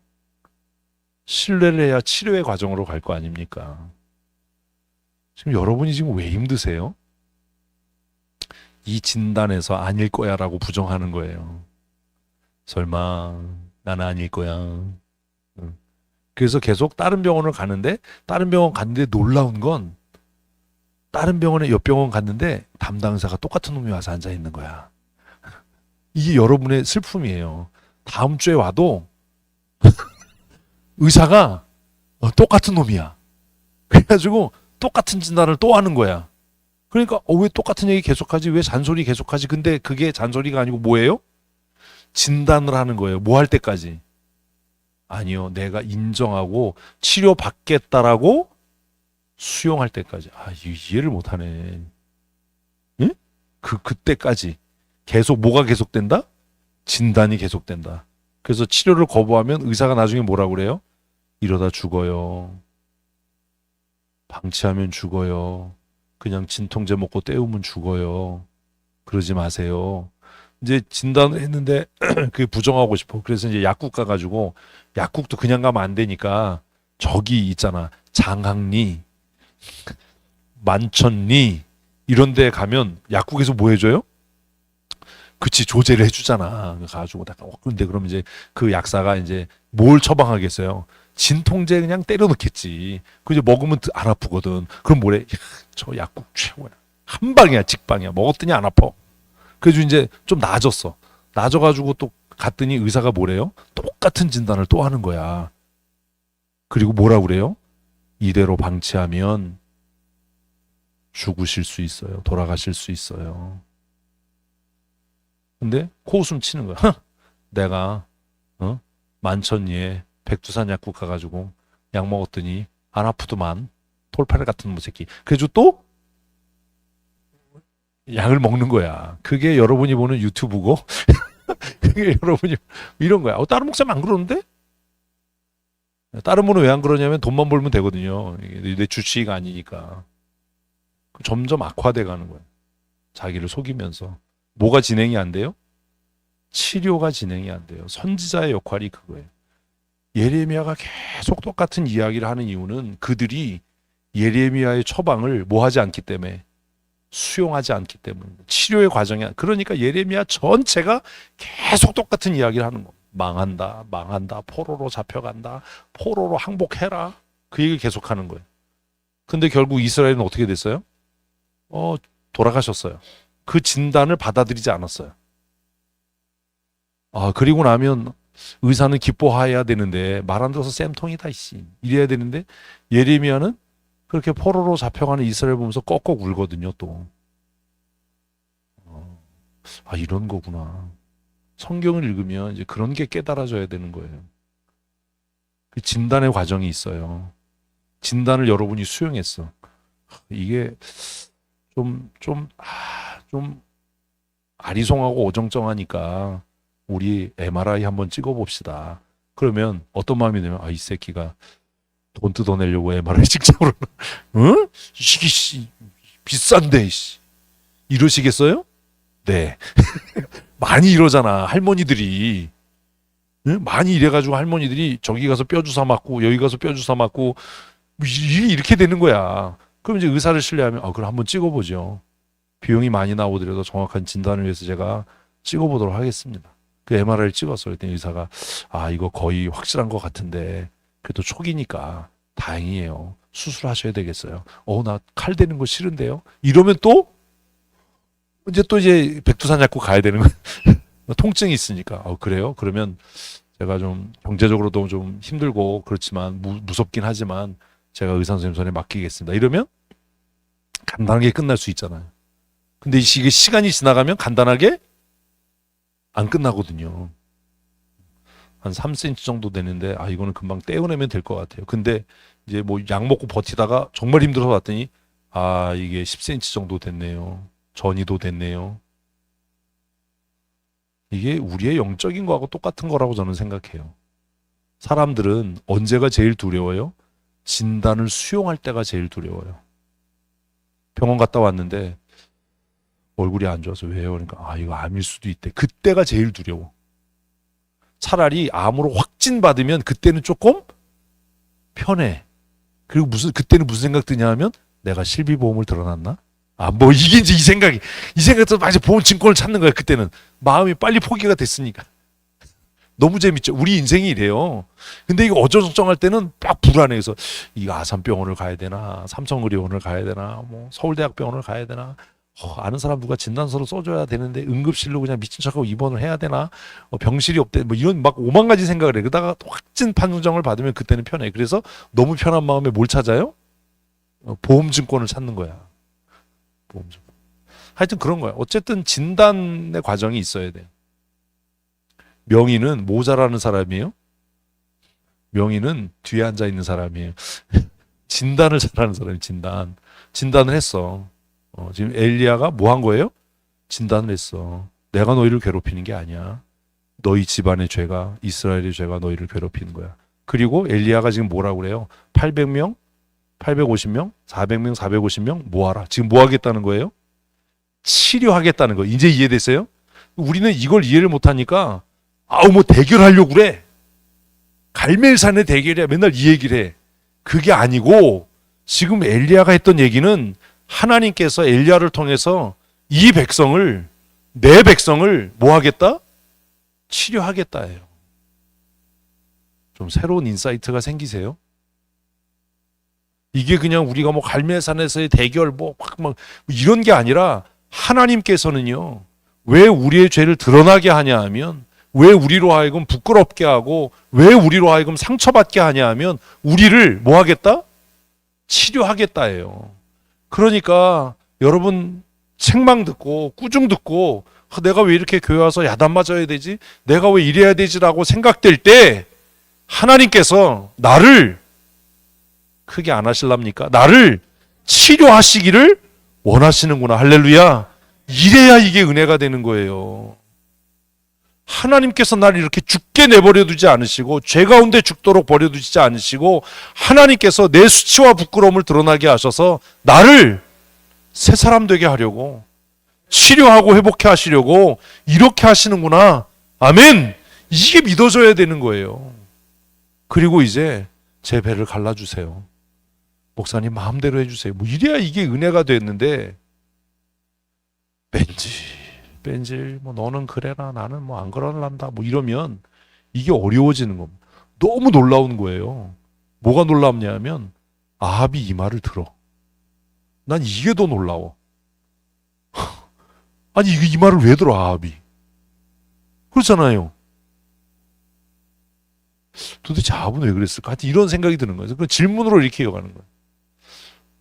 Speaker 1: 신뢰를 해야 치료의 과정으로 갈 거 아닙니까? 지금 여러분이 지금 왜 힘드세요? 이 진단에서 아닐 거야 라고 부정하는 거예요. 설마 나는 아닐 거야. 그래서 계속 다른 병원을 가는데 다른 병원 갔는데 놀라운 건 다른 병원에 옆 병원 갔는데 담당 의사가 똑같은 놈이 와서 앉아 있는 거야. 이게 여러분의 슬픔이에요. 다음 주에 와도 의사가 똑같은 놈이야. 그래가지고 똑같은 진단을 또 하는 거야. 그러니까 왜 똑같은 얘기 계속하지? 왜 잔소리 계속하지? 근데 그게 잔소리가 아니고 뭐예요? 진단을 하는 거예요. 뭐 할 때까지? 아니요. 내가 인정하고 치료받겠다라고 수용할 때까지. 이해를 못하네. 응? 그때까지. 계속 뭐가 계속된다? 진단이 계속된다. 그래서 치료를 거부하면 의사가 나중에 뭐라고 그래요? 이러다 죽어요. 방치하면 죽어요. 그냥 진통제 먹고 때우면 죽어요. 그러지 마세요. 이제 진단을 했는데 그게 부정하고 싶어. 그래서 이제 약국 가가지고 약국도 그냥 가면 안 되니까 저기 있잖아. 장항리, 만천리 이런 데 가면 약국에서 뭐 해줘요? 그치, 조제를 해주잖아. 가가지고 근데 그럼 이제 그 약사가 이제 뭘 처방하겠어요? 진통제 그냥 때려 넣겠지. 그 이제 먹으면 안 아프거든. 그럼 뭐래? 야, 저 약국 최고야. 한 방이야, 직방이야. 먹었더니 안 아파. 그래서 이제 좀 나아졌어. 나아져가지고 또 갔더니 의사가 뭐래요? 똑같은 진단을 또 하는 거야. 그리고 뭐라고 그래요? 이대로 방치하면 죽으실 수 있어요. 돌아가실 수 있어요. 근데 코웃음 치는 거야. 내가 만천리에 백두산 약국 가가지고 약 먹었더니 안 아프더만. 톨파레 같은 놈 새끼. 그래서 또 약을 먹는 거야. 그게 여러분이 보는 유튜브고 그게 여러분이 이런 거야. 다른 목사님 안 그러는데? 다른 분은 왜 안 그러냐면 돈만 벌면 되거든요. 이게 내 주치의가 아니니까. 점점 악화돼 가는 거야. 자기를 속이면서. 뭐가 진행이 안 돼요? 치료가 진행이 안 돼요. 선지자의 역할이 그거예요. 예레미야가 계속 똑같은 이야기를 하는 이유는 그들이 예레미야의 처방을 뭐 하지 않기 때문에 수용하지 않기 때문입니다. 치료의 과정이 그러니까 예레미야 전체가 계속 똑같은 이야기를 하는 거. 망한다, 망한다, 포로로 잡혀간다, 포로로 항복해라. 그 얘기를 계속하는 거예요. 근데 결국 이스라엘은 어떻게 됐어요? 돌아가셨어요. 그 진단을 받아들이지 않았어요. 그리고 나면 의사는 기뻐해야 되는데 말 안 들어서 쌤통이다 이씨 이래야 되는데 예레미야는 그렇게 포로로 잡혀가는 이스라엘 보면서 꺽꺽 울거든요. 또 아, 이런 거구나. 성경을 읽으면 이제 그런 게 깨달아져야 되는 거예요. 그 진단의 과정이 있어요. 진단을 여러분이 수용했어. 이게 좀 아리송하고 어정쩡하니까 우리 MRI 한번 찍어봅시다. 그러면 어떤 마음이 들면, 아, 이 새끼가 돈 뜯어내려고 MRI 찍자고 그러나? 응? 이게 비싼데, 이러시겠어요? 네. 많이 이러잖아, 할머니들이. 응? 많이 이래가지고 할머니들이 저기 가서 뼈 주사 맞고 여기 가서 뼈 주사 맞고 뭐 이렇게 되는 거야. 그럼 이제 의사를 신뢰하면, 그럼 한번 찍어보죠. 비용이 많이 나오더라도 정확한 진단을 위해서 제가 찍어보도록 하겠습니다. 그 MRI를 찍었어요. 그랬더니 의사가, 이거 거의 확실한 것 같은데 그래도 초기니까 다행이에요. 수술하셔야 되겠어요. 나 칼 대는 거 싫은데요. 이러면 이제 백두산 잡고 가야 되는 거예요. 통증이 있으니까. 그래요? 그러면 제가 좀 경제적으로도 좀 힘들고 그렇지만 무섭긴 하지만 제가 의사 선생님 손에 맡기겠습니다. 이러면 간단하게 끝날 수 있잖아요. 근데 이게 시간이 지나가면 간단하게 안 끝나거든요. 한 3cm 정도 되는데 이거는 금방 떼어내면 될 것 같아요. 근데 이제 뭐 약 먹고 버티다가 정말 힘들어서 왔더니 이게 10cm 정도 됐네요. 전이도 됐네요. 이게 우리의 영적인 거하고 똑같은 거라고 저는 생각해요. 사람들은 언제가 제일 두려워요? 진단을 수용할 때가 제일 두려워요. 병원 갔다 왔는데 얼굴이 안 좋아서 왜요? 그러니까 이거 암일 수도 있대. 그때가 제일 두려워. 차라리 암으로 확진받으면 그때는 조금 편해. 그리고 그때는 무슨 생각 드냐 하면 내가 실비보험을 들어놨나? 이게 이제 이 생각도 마치 보험증권을 찾는 거야. 그때는 마음이 빨리 포기가 됐으니까. 너무 재밌죠. 우리 인생이 이래요. 근데 이거 어정쩡할 때는 막 불안해서 이거 아산병원을 가야 되나, 삼성의료원을 가야 되나, 뭐 서울대학병원을 가야 되나, 아는 사람 누가 진단서를 써줘야 되는데 응급실로 그냥 미친 척하고 입원을 해야 되나, 병실이 없대, 뭐 이런 막 5만 가지 생각을 해. 그러다가 확진 판정을 받으면 그때는 편해. 그래서 너무 편한 마음에 뭘 찾아요? 보험증권을 찾는 거야. 보험증권. 하여튼 그런 거야. 어쨌든 진단의 과정이 있어야 돼요. 명의는 모자라는 사람이에요. 명의는 뒤에 앉아 있는 사람이에요. 진단을 잘하는 사람이 진단을 했어. 지금 엘리야가 뭐 한 거예요? 진단을 했어. 내가 너희를 괴롭히는 게 아니야. 너희 집안의 죄가, 이스라엘의 죄가 너희를 괴롭히는 거야. 그리고 엘리야가 지금 뭐라고 그래요? 800명, 850명, 400명, 450명 모아라. 지금 뭐 하겠다는 거예요? 치료하겠다는 거. 이제 이해됐어요? 우리는 이걸 이해를 못하니까 뭐 대결하려고 그래. 갈멜산의 대결이야. 맨날 이 얘기를 해. 그게 아니고 지금 엘리야가 했던 얘기는 하나님께서 엘리야를 통해서 내 백성을 뭐 하겠다? 치료하겠다예요. 좀 새로운 인사이트가 생기세요? 이게 그냥 우리가 뭐 갈멜산에서의 대결 막 이런 게 아니라 하나님께서는요. 왜 우리의 죄를 드러나게 하냐 하면, 왜 우리로 하여금 부끄럽게 하고 왜 우리로 하여금 상처받게 하냐 하면 우리를 뭐 하겠다? 치료하겠다예요. 그러니까 여러분 책망 듣고 꾸중 듣고 내가 왜 이렇게 교회 와서 야단 맞아야 되지? 내가 왜 이래야 되지라고 생각될 때 하나님께서 나를 크게 안 하실랍니까? 나를 치료하시기를 원하시는구나. 할렐루야. 이래야 이게 은혜가 되는 거예요. 하나님께서 나를 이렇게 죽게 내버려 두지 않으시고 죄 가운데 죽도록 버려두지 않으시고 하나님께서 내 수치와 부끄러움을 드러나게 하셔서 나를 새 사람 되게 하려고 치료하고 회복해 하시려고 이렇게 하시는구나. 아멘. 이게 믿어져야 되는 거예요. 그리고 이제 제 배를 갈라주세요. 목사님 마음대로 해주세요. 뭐 이래야 이게 은혜가 됐는데 뺀질 뭐 너는 그래라 나는 뭐 안 그러란다 뭐 이러면 이게 어려워지는 겁니다. 너무 놀라운 거예요. 뭐가 놀랍냐면 아합이 이 말을 들어. 난 이게 더 놀라워. 아니 이 말을 왜 들어 아합이? 그렇잖아요. 도대체 아합은 왜 그랬을까? 하여튼 이런 생각이 드는 거예요. 그 질문으로 이렇게 이어가는 거예요.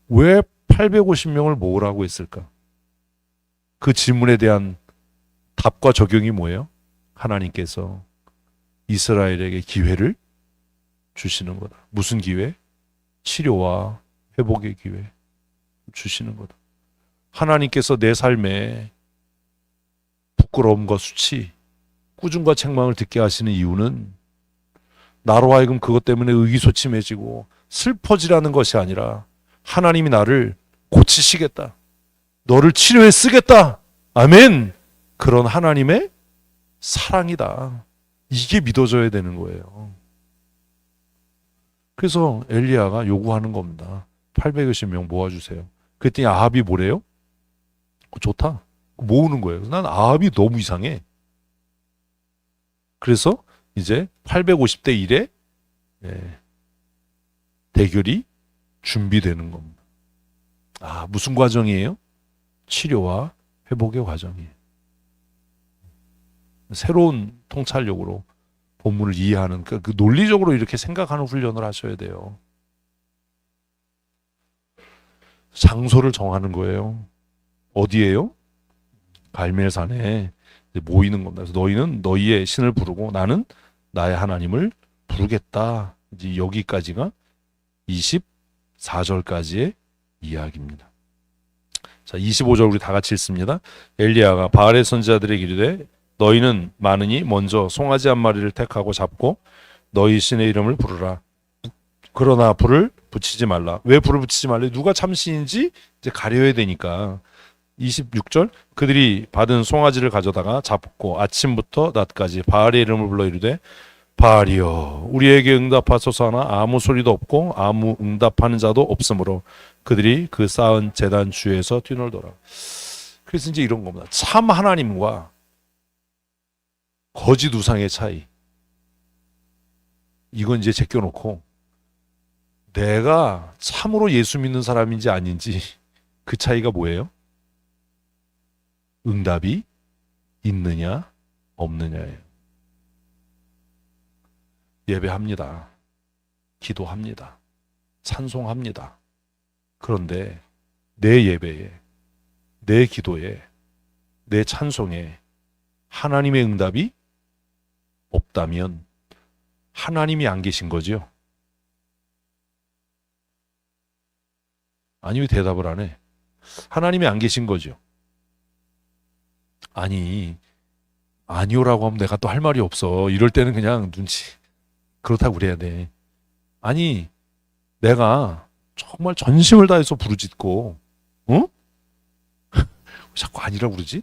Speaker 1: 왜 850명을 모으라고 했을까? 그 질문에 대한 답과 적용이 뭐예요? 하나님께서 이스라엘에게 기회를 주시는 거다. 무슨 기회? 치료와 회복의 기회 주시는 거다. 하나님께서 내 삶에 부끄러움과 수치, 꾸중과 책망을 듣게 하시는 이유는 나로 하여금 그것 때문에 의기소침해지고 슬퍼지라는 것이 아니라 하나님이 나를 고치시겠다. 너를 치료해 쓰겠다. 아멘. 그런 하나님의 사랑이다. 이게 믿어져야 되는 거예요. 그래서 엘리야가 요구하는 겁니다. 850명 모아주세요. 그랬더니 아합이 뭐래요? 좋다. 모으는 거예요. 난 아합이 너무 이상해. 그래서 이제 850대 1에 대결이 준비되는 겁니다. 아, 무슨 과정이에요? 치료와 회복의 과정이에요. 새로운 통찰력으로 본문을 이해하는 그 논리적으로 이렇게 생각하는 훈련을 하셔야 돼요. 장소를 정하는 거예요. 어디예요? 갈멜산에 모이는 겁니다. 그래서 너희는 너희의 신을 부르고 나는 나의 하나님을 부르겠다. 이제 여기까지가 24절까지의 이야기입니다. 자, 25절 우리 다 같이 읽습니다. 엘리야가 바알의 선지자들에게 이르되 너희는 많으니 먼저 송아지 한 마리를 택하고 잡고 너희 신의 이름을 부르라. 그러나 불을 붙이지 말라. 왜 불을 붙이지 말래? 누가 참신인지 이제 가려야 되니까. 26절 그들이 받은 송아지를 가져다가 잡고 아침부터 낮까지 바알의 이름을 불러 이르되 바알이여 우리에게 응답하소서 하나 아무 소리도 없고 아무 응답하는 자도 없으므로 그들이 그 쌓은 제단 주에서 뛰놀더라. 그래서 이제 이런 겁니다. 참 하나님과 거짓 우상의 차이. 이건 이제 제껴놓고 내가 참으로 예수 믿는 사람인지 아닌지 그 차이가 뭐예요? 응답이 있느냐 없느냐예요. 예배합니다. 기도합니다. 찬송합니다. 그런데 내 예배에, 내 기도에, 내 찬송에 하나님의 응답이 없다면 하나님이 안 계신 거죠? 아니 왜 대답을 안 해? 하나님이 안 계신 거죠? 아니 아니오라고 하면 내가 또 할 말이 없어. 이럴 때는 그냥 눈치 그렇다고 그래야 돼. 아니 내가 정말 전심을 다해서 부르짖고 자꾸 아니라고 그러지?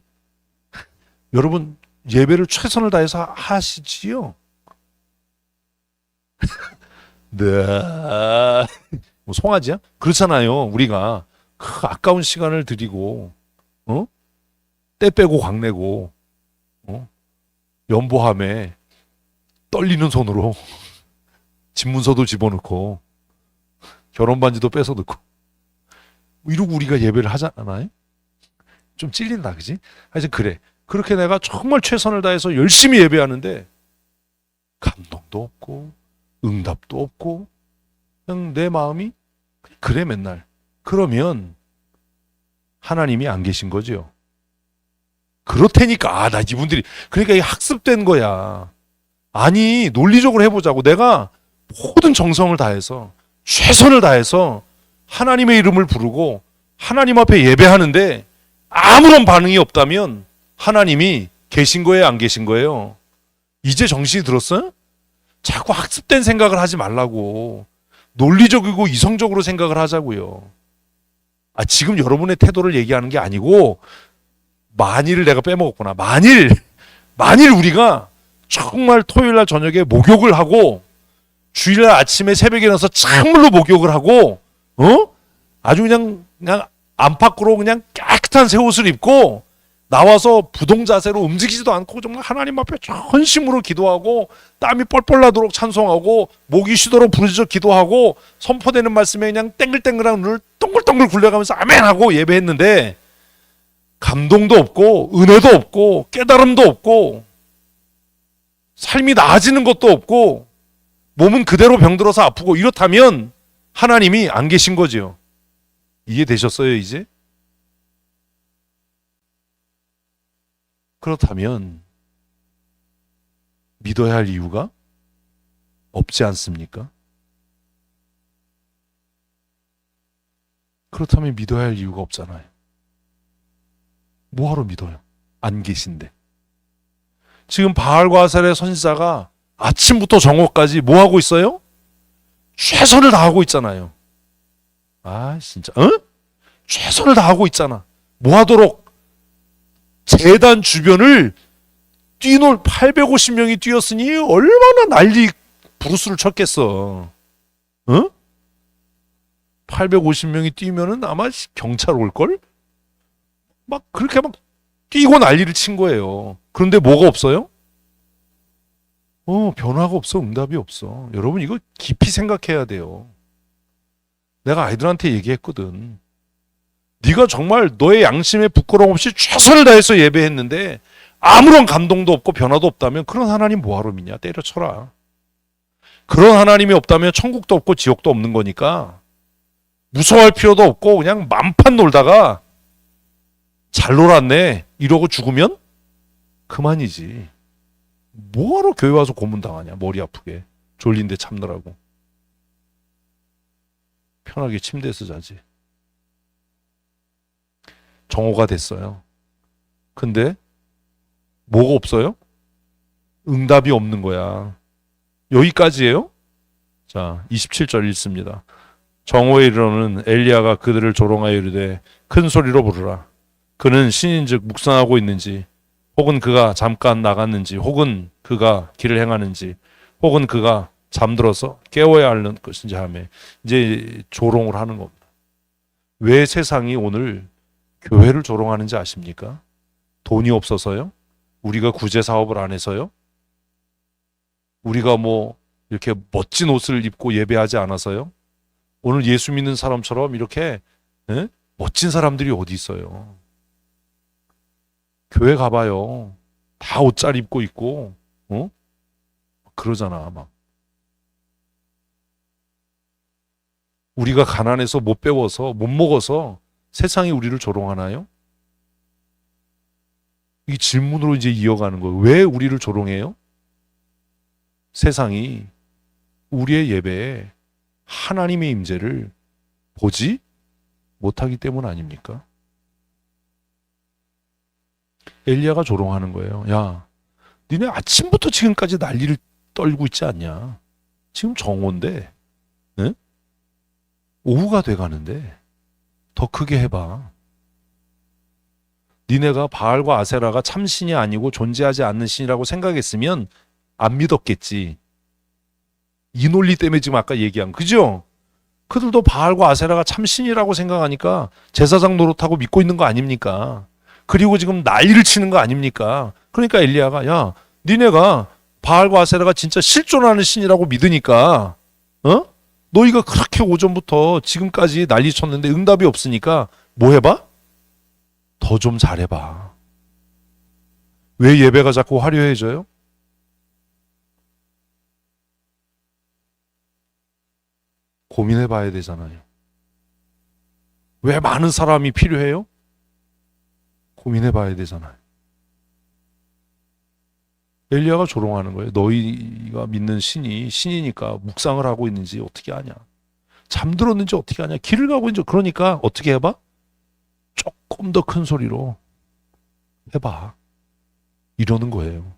Speaker 1: 여러분 예배를 최선을 다해서 하시지요? 네. 뭐 송아지야? 그렇잖아요. 우리가 그 아까운 시간을 들이고 때 빼고 광내고 연보함에 떨리는 손으로 집문서도 집어넣고 결혼 반지도 뺏어 넣고 이러고 우리가 예배를 하잖아요. 좀 찔린다, 그지? 하여튼 그래. 그렇게 내가 정말 최선을 다해서 열심히 예배하는데 감동도 없고 응답도 없고 그냥 내 마음이 그래 맨날. 그러면 하나님이 안 계신 거죠. 그렇다니까. 나 이분들이 그러니까 이게 학습된 거야. 아니 논리적으로 해보자고. 내가 모든 정성을 다해서 최선을 다해서 하나님의 이름을 부르고 하나님 앞에 예배하는데 아무런 반응이 없다면 하나님이 계신 거예요, 안 계신 거예요? 이제 정신이 들었어요? 자꾸 학습된 생각을 하지 말라고. 논리적이고 이성적으로 생각을 하자고요. 지금 여러분의 태도를 얘기하는 게 아니고 만일을 내가 빼먹었구나. 만일 우리가 정말 토요일날 저녁에 목욕을 하고 주일날 아침에 새벽에 일어나서 찬물로 목욕을 하고 아주 그냥 안팎으로 그냥 깨끗한 새 옷을 입고 나와서 부동 자세로 움직이지도 않고 정말 하나님 앞에 전심으로 기도하고 땀이 뻘뻘 나도록 찬송하고 목이 쉬도록 부르짖어 기도하고 선포되는 말씀에 그냥 땡글땡글한 눈을 동글동글 굴려가면서 아멘하고 예배했는데 감동도 없고 은혜도 없고 깨달음도 없고 삶이 나아지는 것도 없고 몸은 그대로 병들어서 아프고 이렇다면 하나님이 안 계신 거죠. 이해되셨어요 이제? 그렇다면 믿어야 할 이유가 없지 않습니까? 그렇다면 믿어야 할 이유가 없잖아요. 뭐하러 믿어요? 안 계신데. 지금 바알과 아셀의 선지자가 아침부터 정오까지 뭐 하고 있어요? 최선을 다하고 있잖아요. 아 진짜 최선을 다하고 있잖아. 뭐 하도록? 제단 주변을 뛰놀 850명이 뛰었으니 얼마나 난리 부르스를 쳤겠어. 850명이 뛰면은 아마 경찰 올걸? 막 그렇게 막 뛰고 난리를 친 거예요. 그런데 뭐가 없어요? 변화가 없어. 응답이 없어. 여러분 이거 깊이 생각해야 돼요. 내가 아이들한테 얘기했거든. 네가 정말 너의 양심에 부끄러움 없이 최선을 다해서 예배했는데 아무런 감동도 없고 변화도 없다면 그런 하나님 뭐하러 믿냐? 때려쳐라. 그런 하나님이 없다면 천국도 없고 지옥도 없는 거니까 무서워할 필요도 없고 그냥 만판 놀다가 잘 놀았네 이러고 죽으면 그만이지. 뭐하러 교회 와서 고문당하냐? 머리 아프게 졸린데 참느라고. 편하게 침대에서 자지. 정오가 됐어요. 근데 뭐가 없어요? 응답이 없는 거야. 여기까지예요? 자, 27절 읽습니다. 정오에 이르러는 엘리야가 그들을 조롱하여 이르되 큰 소리로 부르라. 그는 신인즉 묵상하고 있는지, 혹은 그가 잠깐 나갔는지, 혹은 그가 길을 행하는지, 혹은 그가 잠들어서 깨워야 하는 것인지 하며 이제 조롱을 하는 겁니다. 왜 세상이 오늘 교회를 조롱하는지 아십니까? 돈이 없어서요? 우리가 구제 사업을 안 해서요? 우리가 뭐 이렇게 멋진 옷을 입고 예배하지 않아서요? 오늘 예수 믿는 사람처럼 이렇게 멋진 사람들이 어디 있어요? 교회 가봐요. 다 옷 잘 입고 있고 그러잖아 막. 우리가 가난해서 못 배워서 못 먹어서 세상이 우리를 조롱하나요? 이 질문으로 이제 이어가는 거예요. 왜 우리를 조롱해요? 세상이 우리의 예배에 하나님의 임재를 보지 못하기 때문 아닙니까? 엘리야가 조롱하는 거예요. 야, 니네 아침부터 지금까지 난리를 떨고 있지 않냐? 지금 정오인데, 응? 오후가 돼가는데 더 크게 해봐. 니네가 바알과 아세라가 참신이 아니고 존재하지 않는 신이라고 생각했으면 안 믿었겠지. 이 논리 때문에 지금 아까 얘기한 그죠? 그들도 바알과 아세라가 참신이라고 생각하니까 제사장 노릇하고 믿고 있는 거 아닙니까? 그리고 지금 난리를 치는 거 아닙니까? 그러니까 엘리야가 야 니네가 바알과 아세라가 진짜 실존하는 신이라고 믿으니까 너희가 그렇게 오전부터 지금까지 난리 쳤는데 응답이 없으니까 뭐 해봐? 더 좀 잘해봐. 왜 예배가 자꾸 화려해져요? 고민해봐야 되잖아요. 왜 많은 사람이 필요해요? 고민해봐야 되잖아요. 엘리야가 조롱하는 거예요. 너희가 믿는 신이 신이니까 묵상을 하고 있는지 어떻게 아냐? 잠들었는지 어떻게 아냐? 길을 가고 있는지 그러니까 어떻게 해봐? 조금 더 큰 소리로 해봐. 이러는 거예요.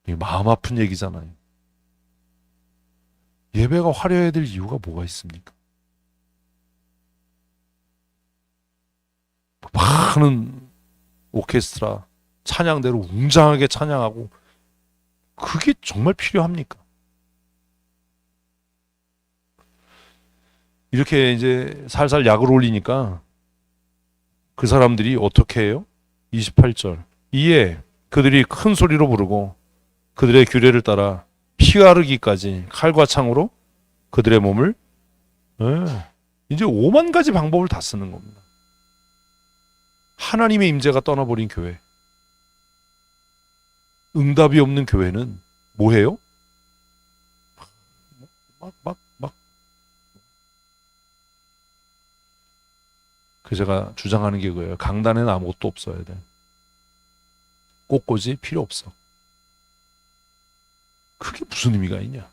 Speaker 1: 이게 마음 아픈 얘기잖아요. 예배가 화려해야 될 이유가 뭐가 있습니까? 많은 오케스트라 찬양대로 웅장하게 찬양하고 그게 정말 필요합니까? 이렇게 이제 살살 약을 올리니까 그 사람들이 어떻게 해요? 28절 이에 그들이 큰 소리로 부르고 그들의 규례를 따라 피 가르기까지 칼과 창으로 그들의 몸을 이제 5만 가지 방법을 다 쓰는 겁니다. 하나님의 임재가 떠나버린 교회, 응답이 없는 교회는 뭐해요? 그래서 제가 주장하는 게 그거예요. 강단에는 아무것도 없어야 돼. 꽃꽂이 필요 없어. 그게 무슨 의미가 있냐?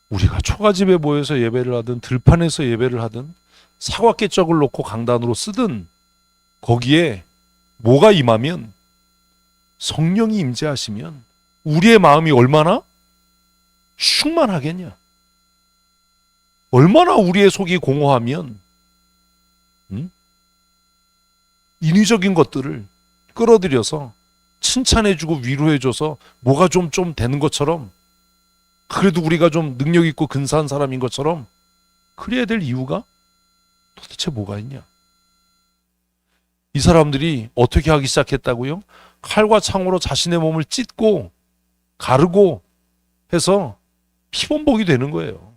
Speaker 1: 우리가 초가집에 모여서 예배를 하든 들판에서 예배를 하든 사과깨짝을 놓고 강단으로 쓰든 거기에 뭐가 임하면, 성령이 임재하시면 우리의 마음이 얼마나 충만하겠냐? 얼마나 우리의 속이 공허하면 인위적인 것들을 끌어들여서 칭찬해주고 위로해줘서 뭐가 좀 되는 것처럼, 그래도 우리가 좀 능력 있고 근사한 사람인 것처럼 그래야 될 이유가 도대체 뭐가 있냐? 이 사람들이 어떻게 하기 시작했다고요? 칼과 창으로 자신의 몸을 찢고 가르고 해서 피범벅이 되는 거예요.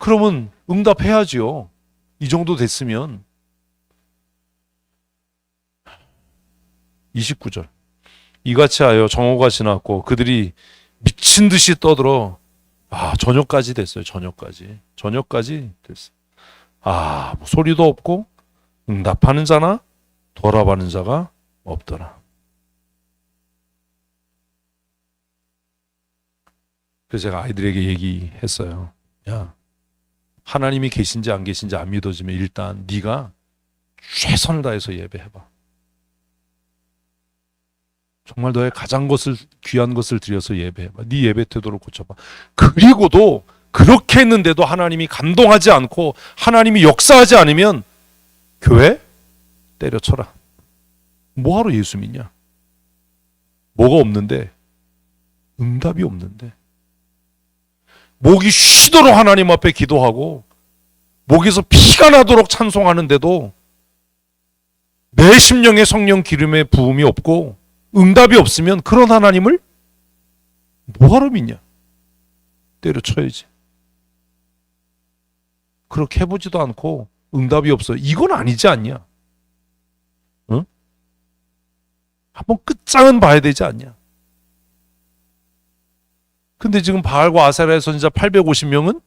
Speaker 1: 그러면 응답해야지요. 이 정도 됐으면. 29절. 이같이 하여 정오가 지났고 그들이 미친 듯이 떠들어 저녁까지 됐어요. 저녁까지 됐어요. 뭐 소리도 없고 응답하는 자나 돌아가는 자가 없더라. 그래서 제가 아이들에게 얘기했어요. 야, 하나님이 계신지 안 계신지 안 믿어지면 일단 네가 최선을 다해서 예배해봐. 정말 너의 가장 귀한 것을 들여서 예배해봐. 네 예배 태도를 고쳐봐. 그리고도 그렇게 했는데도 하나님이 감동하지 않고 하나님이 역사하지 않으면 교회 때려쳐라. 뭐하러 예수 믿냐? 뭐가 없는데? 응답이 없는데. 목이 쉬도록 하나님 앞에 기도하고 목에서 피가 나도록 찬송하는데도 내 심령에 성령 기름의 부음이 없고 응답이 없으면 그런 하나님을 뭐하러 믿냐? 때려쳐야지. 그렇게 해보지도 않고 응답이 없어. 이건 아니지 않냐? 응? 한번 끝장은 봐야 되지 않냐? 근데 지금 바알과 아세라의 선지자 850명은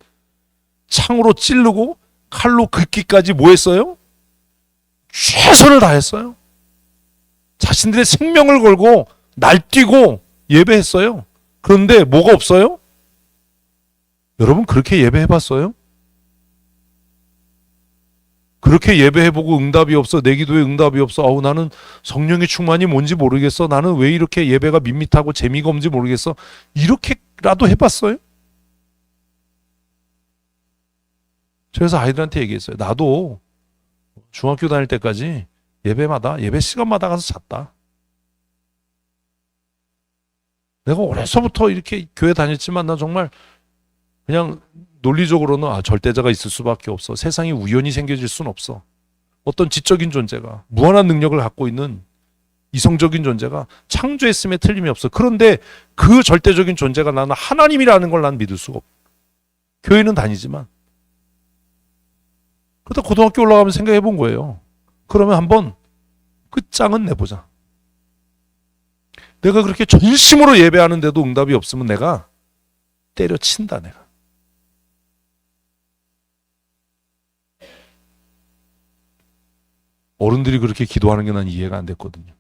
Speaker 1: 창으로 찌르고 칼로 긋기까지 뭐 했어요? 최선을 다했어요. 자신들의 생명을 걸고 날뛰고 예배했어요. 그런데 뭐가 없어요? 여러분 그렇게 예배해봤어요? 그렇게 예배해보고 응답이 없어. 내 기도에 응답이 없어. 나는 성령의 충만이 뭔지 모르겠어. 나는 왜 이렇게 예배가 밋밋하고 재미가 없는지 모르겠어. 이렇게라도 해봤어요? 그래서 아이들한테 얘기했어요. 나도 중학교 다닐 때까지 예배 시간마다 가서 잤다. 내가 어려서부터 이렇게 교회 다녔지만 나 정말 그냥 논리적으로는 절대자가 있을 수밖에 없어. 세상이 우연히 생겨질 수는 없어. 어떤 지적인 존재가, 무한한 능력을 갖고 있는 이성적인 존재가 창조했음에 틀림이 없어. 그런데 그 절대적인 존재가 나는 하나님이라는 걸 난 믿을 수가 없어. 교회는 다니지만. 그러다 고등학교 올라가면 생각해 본 거예요. 그러면 한번 끝장은 내보자. 내가 그렇게 전심으로 예배하는데도 응답이 없으면 내가 때려친다, 내가. 어른들이 그렇게 기도하는 게 난 이해가 안 됐거든요.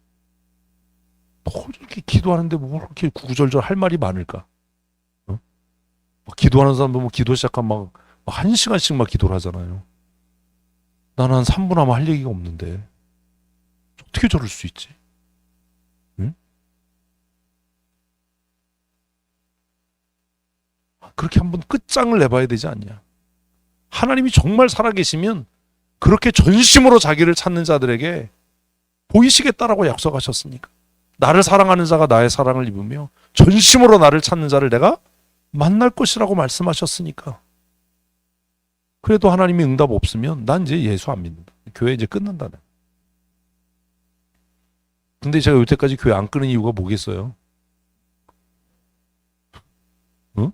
Speaker 1: 뭐 이렇게 기도하는데 뭐 그렇게 구구절절 할 말이 많을까? 막 기도하는 사람 보면 기도 시작하면 막 1시간씩 막 기도를 하잖아요. 나는 한 3분 하면 할 얘기가 없는데 어떻게 저럴 수 있지? 응? 그렇게 한번 끝장을 내봐야 되지 않냐? 하나님이 정말 살아계시면 그렇게 전심으로 자기를 찾는 자들에게 보이시겠다라고 약속하셨으니까. 나를 사랑하는 자가 나의 사랑을 입으며 전심으로 나를 찾는 자를 내가 만날 것이라고 말씀하셨으니까. 그래도 하나님이 응답 없으면 난 이제 예수 안 믿는다. 교회 이제 끝난다네. 근데 제가 여태까지 교회 안 끊은 이유가 뭐겠어요? 응?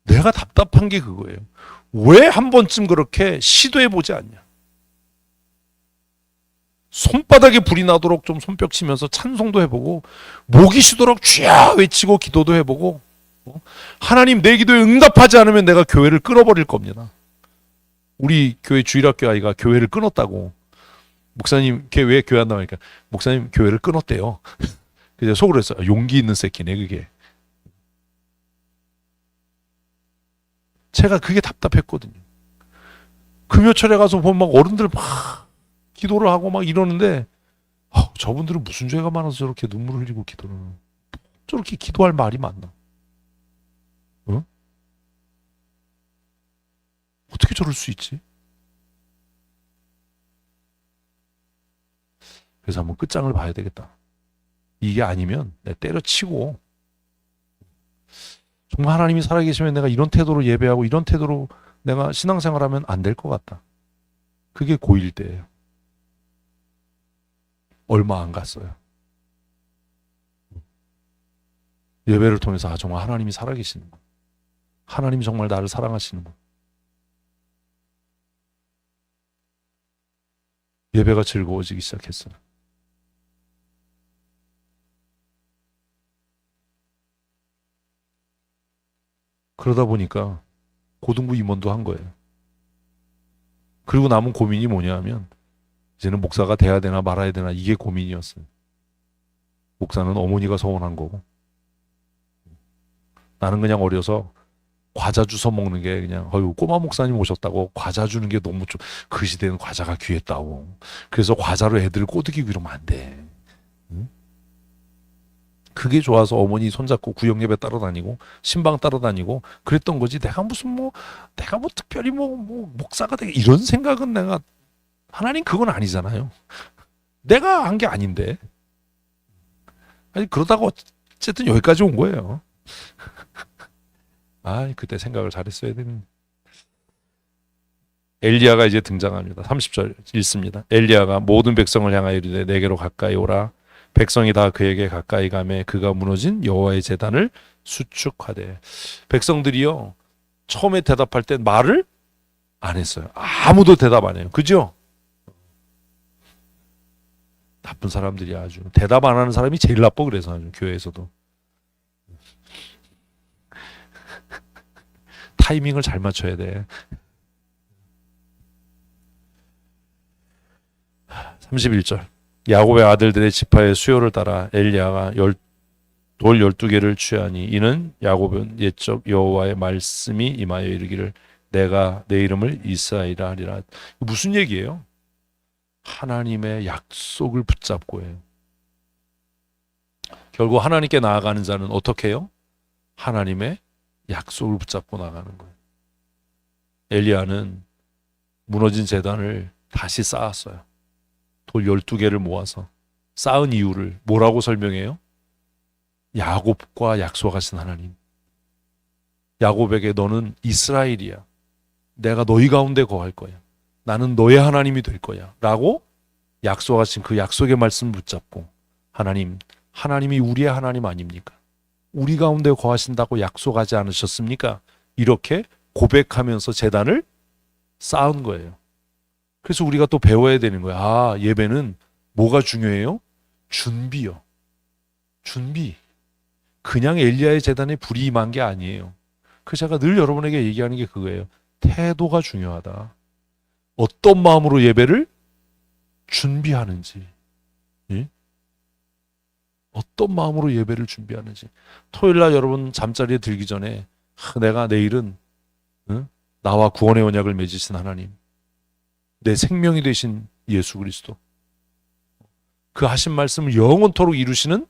Speaker 1: 내가 답답한 게 그거예요. 왜 한 번쯤 그렇게 시도해보지 않냐? 손바닥에 불이 나도록 좀 손뼉 치면서 찬송도 해보고 목이 쉬도록 쥐야 외치고 기도도 해보고 하나님 내 기도에 응답하지 않으면 내가 교회를 끊어버릴 겁니다. 우리 교회 주일학교 아이가 교회를 끊었다고. 목사님 걔 왜 교회 안 나오니까 목사님 교회를 끊었대요. 그래서 속으로 했어요. 용기 있는 새끼네 그게. 제가 그게 답답했거든요. 금요철에 가서 보면 막 어른들 막 기도를 하고 막 이러는데 저분들은 무슨 죄가 많아서 저렇게 눈물을 흘리고 기도를 저렇게 기도할 말이 많나? 어? 어떻게 저럴 수 있지? 그래서 한번 끝장을 봐야 되겠다. 이게 아니면 내가 때려치고 정말 하나님이 살아계시면 내가 이런 태도로 예배하고 이런 태도로 내가 신앙생활하면 안 될 것 같다. 그게 고1 때예요. 얼마 안 갔어요. 예배를 통해서 정말 하나님이 살아계시는 거. 하나님이 정말 나를 사랑하시는 거. 예배가 즐거워지기 시작했어요. 그러다 보니까 고등부 임원도 한 거예요. 그리고 남은 고민이 뭐냐면 이제는 목사가 돼야 되나 말아야 되나 이게 고민이었어요. 목사는 어머니가 서운한 거고 나는 그냥 어려서 과자 주워 먹는 게 그냥 꼬마 목사님 오셨다고 과자 주는 게 너무 좀 그 시대는 과자가 귀했다고. 그래서 과자로 애들을 꼬드기고 이러면 안 돼. 응? 그게 좋아서 어머니 손잡고 구역예배 따라다니고 신방 따라다니고 그랬던 거지. 내가 무슨 내가 특별히 목사가 되게 이런 생각은 내가 하나님 그건 아니잖아요. 내가 한 게 아닌데. 아니 그러다가 어쨌든 여기까지 온 거예요. 그때 생각을 잘했어야 되는. 엘리야가 이제 등장합니다. 30절 읽습니다. 엘리야가 모든 백성을 향하여 이르되 내게로 가까이 오라. 백성이 다 그에게 가까이 가매 그가 무너진 여호와의 제단을 수축하되. 백성들이요 처음에 대답할 때 말을 안 했어요. 아무도 대답 안 해요. 그죠? 나쁜 사람들이 아주 대답 안 하는 사람이 제일 나빠. 그래서 아주 교회에서도 타이밍을 잘 맞춰야 돼. 31절 야곱의 아들들의 지파의 수요를 따라 엘리야가 돌 12개를 취하니 이는 야곱은 옛적 여호와의 말씀이 임하여 이르기를 내가 내 이름을 이스라엘이라 하리라. 무슨 얘기예요? 하나님의 약속을 붙잡고 해요. 결국 하나님께 나아가는 자는 어떻게 해요? 하나님의 약속을 붙잡고 나가는 거예요. 엘리야는 무너진 제단을 다시 쌓았어요. 돌 12개를 모아서 쌓은 이유를 뭐라고 설명해요? 야곱과 약속하신 하나님. 야곱에게 너는 이스라엘이야. 내가 너희 가운데 거할 거야. 나는 너의 하나님이 될 거야. 라고 약속하신 그 약속의 말씀을 붙잡고 하나님이 우리의 하나님 아닙니까? 우리 가운데 거하신다고 약속하지 않으셨습니까? 이렇게 고백하면서 제단을 쌓은 거예요. 그래서 우리가 또 배워야 되는 거야. 예배는 뭐가 중요해요? 준비요. 준비. 그냥 엘리야의 제단에 불이 임한 게 아니에요. 그래서 제가 늘 여러분에게 얘기하는 게 그거예요. 태도가 중요하다. 어떤 마음으로 예배를 준비하는지. 예? 어떤 마음으로 예배를 준비하는지. 토요일날 여러분 잠자리에 들기 전에 내가 내일은 나와 구원의 언약을 맺으신 하나님, 내 생명이 되신 예수 그리스도, 그 하신 말씀을 영원토록 이루시는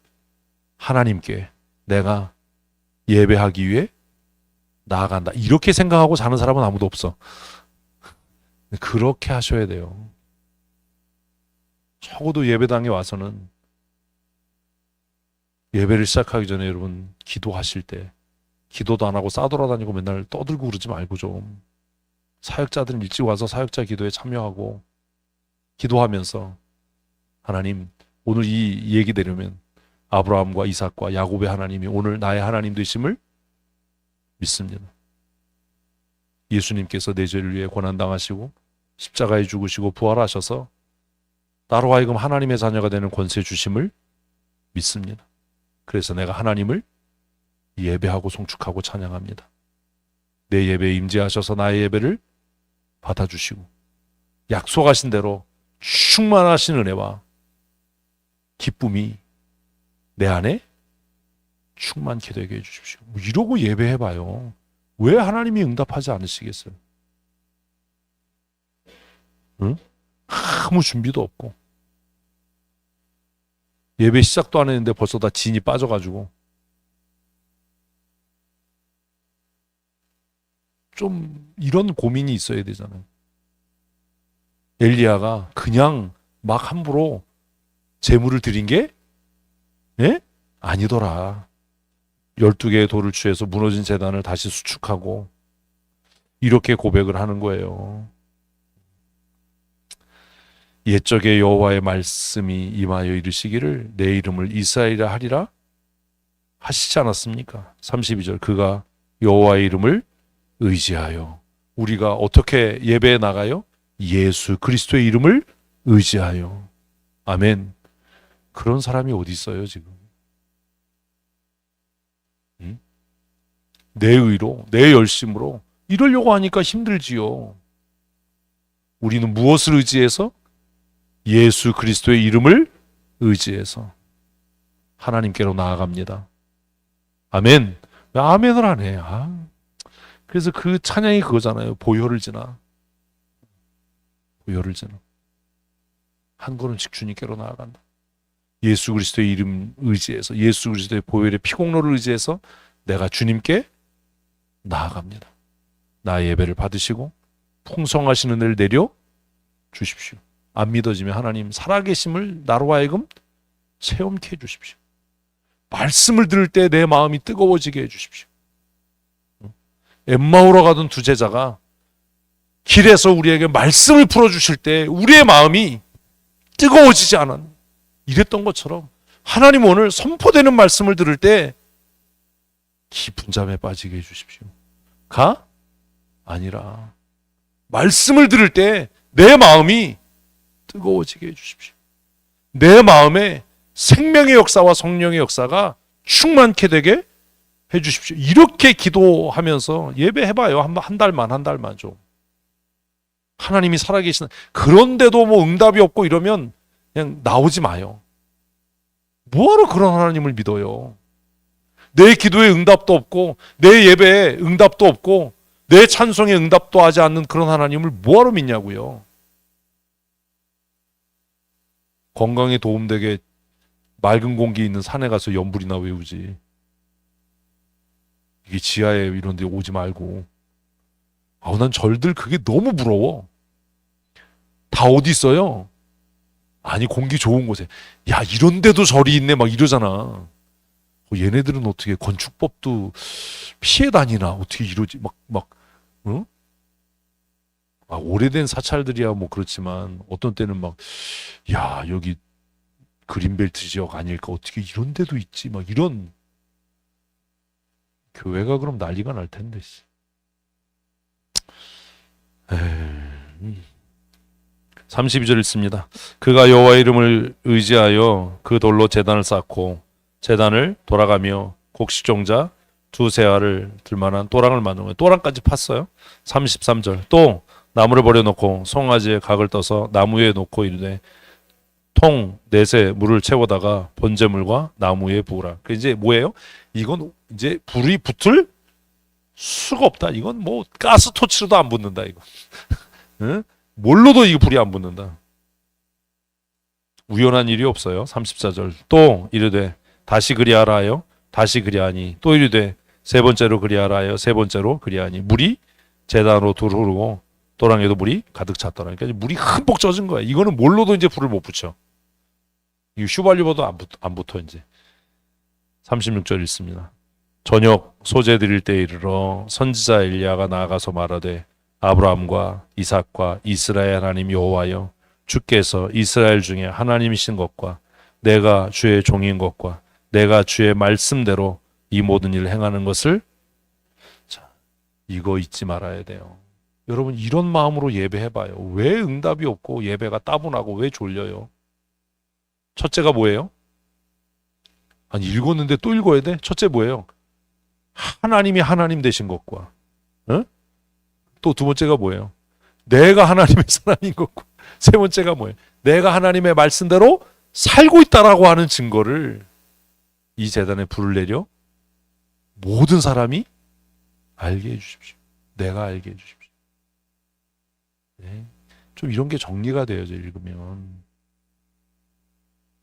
Speaker 1: 하나님께 내가 예배하기 위해 나아간다. 이렇게 생각하고 사는 사람은 아무도 없어. 그렇게 하셔야 돼요. 적어도 예배당에 와서는 예배를 시작하기 전에 여러분 기도하실 때 기도도 안 하고 싸돌아다니고 맨날 떠들고 그러지 말고 좀 사역자들은 일찍 와서 사역자 기도에 참여하고 기도하면서 하나님 오늘 이 얘기 되려면 아브라함과 이삭과 야곱의 하나님이 오늘 나의 하나님 되심을 믿습니다. 예수님께서 내 죄를 위해 고난당하시고 십자가에 죽으시고 부활하셔서 나로 하여금 하나님의 자녀가 되는 권세 주심을 믿습니다. 그래서 내가 하나님을 예배하고 송축하고 찬양합니다. 내 예배에 임재하셔서 나의 예배를 받아주시고 약속하신 대로 충만하신 은혜와 기쁨이 내 안에 충만케 되게 해주십시오. 뭐 이러고 예배해봐요. 왜 하나님이 응답하지 않으시겠어요? 응? 아무 준비도 없고 예배 시작도 안 했는데 벌써 다 진이 빠져가지고 좀 이런 고민이 있어야 되잖아요. 엘리야가 그냥 막 함부로 제물을 드린 게 아니더라. 12개의 돌을 취해서 무너진 제단을 다시 수축하고 이렇게 고백을 하는 거예요. 옛적에 여호와의 말씀이 임하여 이르시기를 내 이름을 이스라엘이라 하리라 하시지 않았습니까? 32절 그가 여호와의 이름을 의지하여 우리가 어떻게 예배에 나가요? 예수 그리스도의 이름을 의지하여. 아멘. 그런 사람이 어디 있어요 지금? 내 의로 내 열심으로 이러려고 하니까 힘들지요. 우리는 무엇을 의지해서? 예수 그리스도의 이름을 의지해서 하나님께로 나아갑니다. 아멘. 왜 아멘을 안 해? 그래서 그 찬양이 그거잖아요. 보혈을 지나. 보혈을 지나. 한 걸음씩 주님께로 나아간다. 예수 그리스도의 이름 의지해서 예수 그리스도의 보혈의 피공로를 의지해서 내가 주님께 나아갑니다. 나의 예배를 받으시고 풍성하신 은혜를 내려 주십시오. 안 믿어지면 하나님 살아계심을 나로 하여금 체험케 해주십시오. 말씀을 들을 때 내 마음이 뜨거워지게 해주십시오. 엠마오로 가던 두 제자가 길에서 우리에게 말씀을 풀어주실 때 우리의 마음이 뜨거워지지 않았나. 이랬던 것처럼 하나님 오늘 선포되는 말씀을 들을 때 깊은 잠에 빠지게 해주십시오. 가? 아니라 말씀을 들을 때 내 마음이 뜨거워지게 해주십시오. 내 마음에 생명의 역사와 성령의 역사가 충만케 되게 해주십시오. 이렇게 기도하면서 예배해봐요. 한 달만 좀. 하나님이 살아계시는. 그런데도 뭐 응답이 없고 이러면 그냥 나오지 마요. 뭐하러 그런 하나님을 믿어요? 내 기도에 응답도 없고 내 예배에 응답도 없고 내 찬송에 응답도 하지 않는 그런 하나님을 뭐하러 믿냐고요. 건강에 도움되게 맑은 공기 있는 산에 가서 연불이나 외우지. 이게 지하에 이런 데 오지 말고. 난 절들 그게 너무 부러워. 다 어디 있어요? 아니 공기 좋은 곳에. 야 이런 데도 절이 있네 막 이러잖아. 얘네들은 어떻게 건축법도 피해 다니나 어떻게 이러지 응? 오래된 사찰들이야 뭐 그렇지만 어떤 때는 막 야 여기 그린벨트 지역 아닐까 어떻게 이런 데도 있지 막 이런. 교회가 그럼 난리가 날 텐데. 32절 읽습니다. 그가 여호와의 이름을 의지하여 그 돌로 제단을 쌓고 제단을 돌아가며 곡식종자 두세 알을 들만한 또랑을 만들고 또랑까지 팠어요. 33절 또 나무를 버려놓고 송아지에 각을 떠서 나무 위에 놓고 이르되 통 넷에 물을 채우다가 번제물과 나무 위에 부으라. 그 이제 뭐예요? 이건 이제 불이 붙을 수가 없다. 이건 뭐 가스 토치로도 안 붙는다 이거. 응? 뭘로도 이 불이 안 붙는다. 우연한 일이 없어요. 34절 또 이르되 다시 그리하라 하여 다시 그리하니 또 이르되 세 번째로 그리하라 하여 세 번째로 그리하니 물이 제단으로 두르고 도랑에도 물이 가득 찼더라. 그러니까 물이 흠뻑 젖은 거야. 이거는 뭘로도 이제 불을 못 붙여. 이 휘발유로도 안 붙어 이제. 36절 읽습니다. 저녁 소재 드릴 때 이르러 선지자 엘리야가 나아가서 말하되 아브라함과 이삭과 이스라엘 하나님 여호와여 주께서 이스라엘 중에 하나님이신 것과 내가 주의 종인 것과 내가 주의 말씀대로 이 모든 일을 행하는 것을 이거 잊지 말아야 돼요. 여러분 이런 마음으로 예배해봐요. 왜 응답이 없고 예배가 따분하고 왜 졸려요? 첫째가 뭐예요? 아니 읽었는데 또 읽어야 돼? 첫째 뭐예요? 하나님이 하나님 되신 것과, 어? 또 두 번째가 뭐예요? 내가 하나님의 사람인 것과, 세 번째가 뭐예요? 내가 하나님의 말씀대로 살고 있다라고 하는 증거를 이 제단에 불을 내려 모든 사람이 알게 해주십시오. 내가 알게 해주십시오. 네. 좀 이런 게 정리가 되어져 읽으면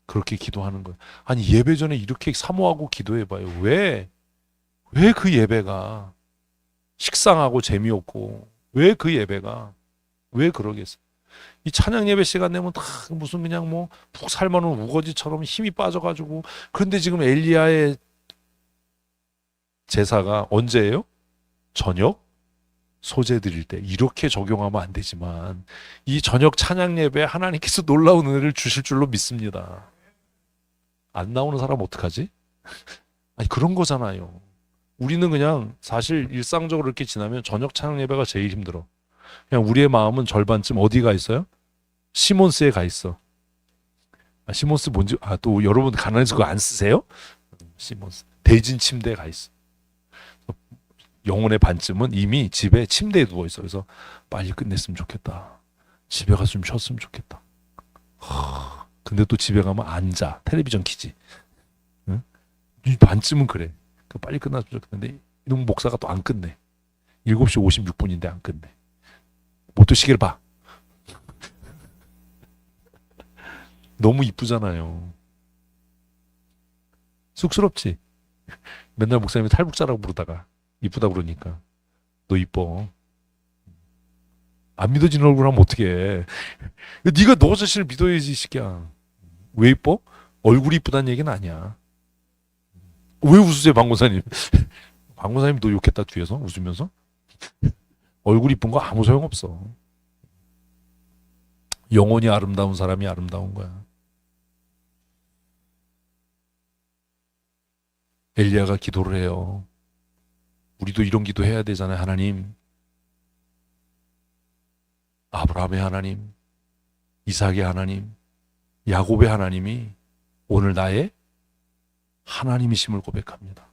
Speaker 1: 그렇게 기도하는 거예요. 아니 예배 전에 이렇게 사모하고 기도해봐요. 왜 그 예배가 식상하고 재미없고 왜 그 예배가 왜 그러겠어요? 이 찬양 예배 시간 되면 다 무슨 그냥 뭐 푹 삶아놓은 우거지처럼 힘이 빠져가지고 그런데 지금 엘리야의 제사가 언제예요? 저녁 소재 드릴 때 이렇게 적용하면 안 되지만 이 저녁 찬양 예배에 하나님께서 놀라운 은혜를 주실 줄로 믿습니다. 안 나오는 사람 어떡하지? 아니 그런 거잖아요. 우리는 그냥 사실 일상적으로 이렇게 지나면 저녁 찬양 예배가 제일 힘들어. 그냥 우리의 마음은 절반쯤 어디 가 있어요? 시몬스에 가 있어. 아, 시몬스 뭔지 또 여러분 가난해서 그거 안 쓰세요? 시몬스 대진 침대에 가 있어. 영혼의 반쯤은 이미 집에 침대에 누워 있어. 그래서 빨리 끝냈으면 좋겠다. 집에 가서 좀 쉬었으면 좋겠다. 근데 또 집에 가면 앉아. 텔레비전 키지. 응? 반쯤은 그래. 빨리 끝났으면 좋겠는데 이놈 목사가 또 안 끝내. 7시 56분인데 안 끝내. 모두 시계를 봐. 너무 이쁘잖아요. 쑥스럽지? 맨날 목사님이 탈북자라고 부르다가 이쁘다 그러니까 너 이뻐. 안 믿어지는 얼굴 하면 어떡해. 네가 너 자신을 믿어야지 이 새끼야. 왜 이뻐? 얼굴이 이쁘다는 얘기는 아니야. 왜 웃으세요 박문사님? 박문사님 너 욕했다 뒤에서 웃으면서? 얼굴 이쁜 거 아무 소용없어. 영혼이 아름다운 사람이 아름다운 거야. 엘리야가 기도를 해요. 우리도 이런 기도 해야 되잖아요. 하나님, 아브라함의 하나님, 이삭의 하나님, 야곱의 하나님이 오늘 나의 하나님이심을 고백합니다.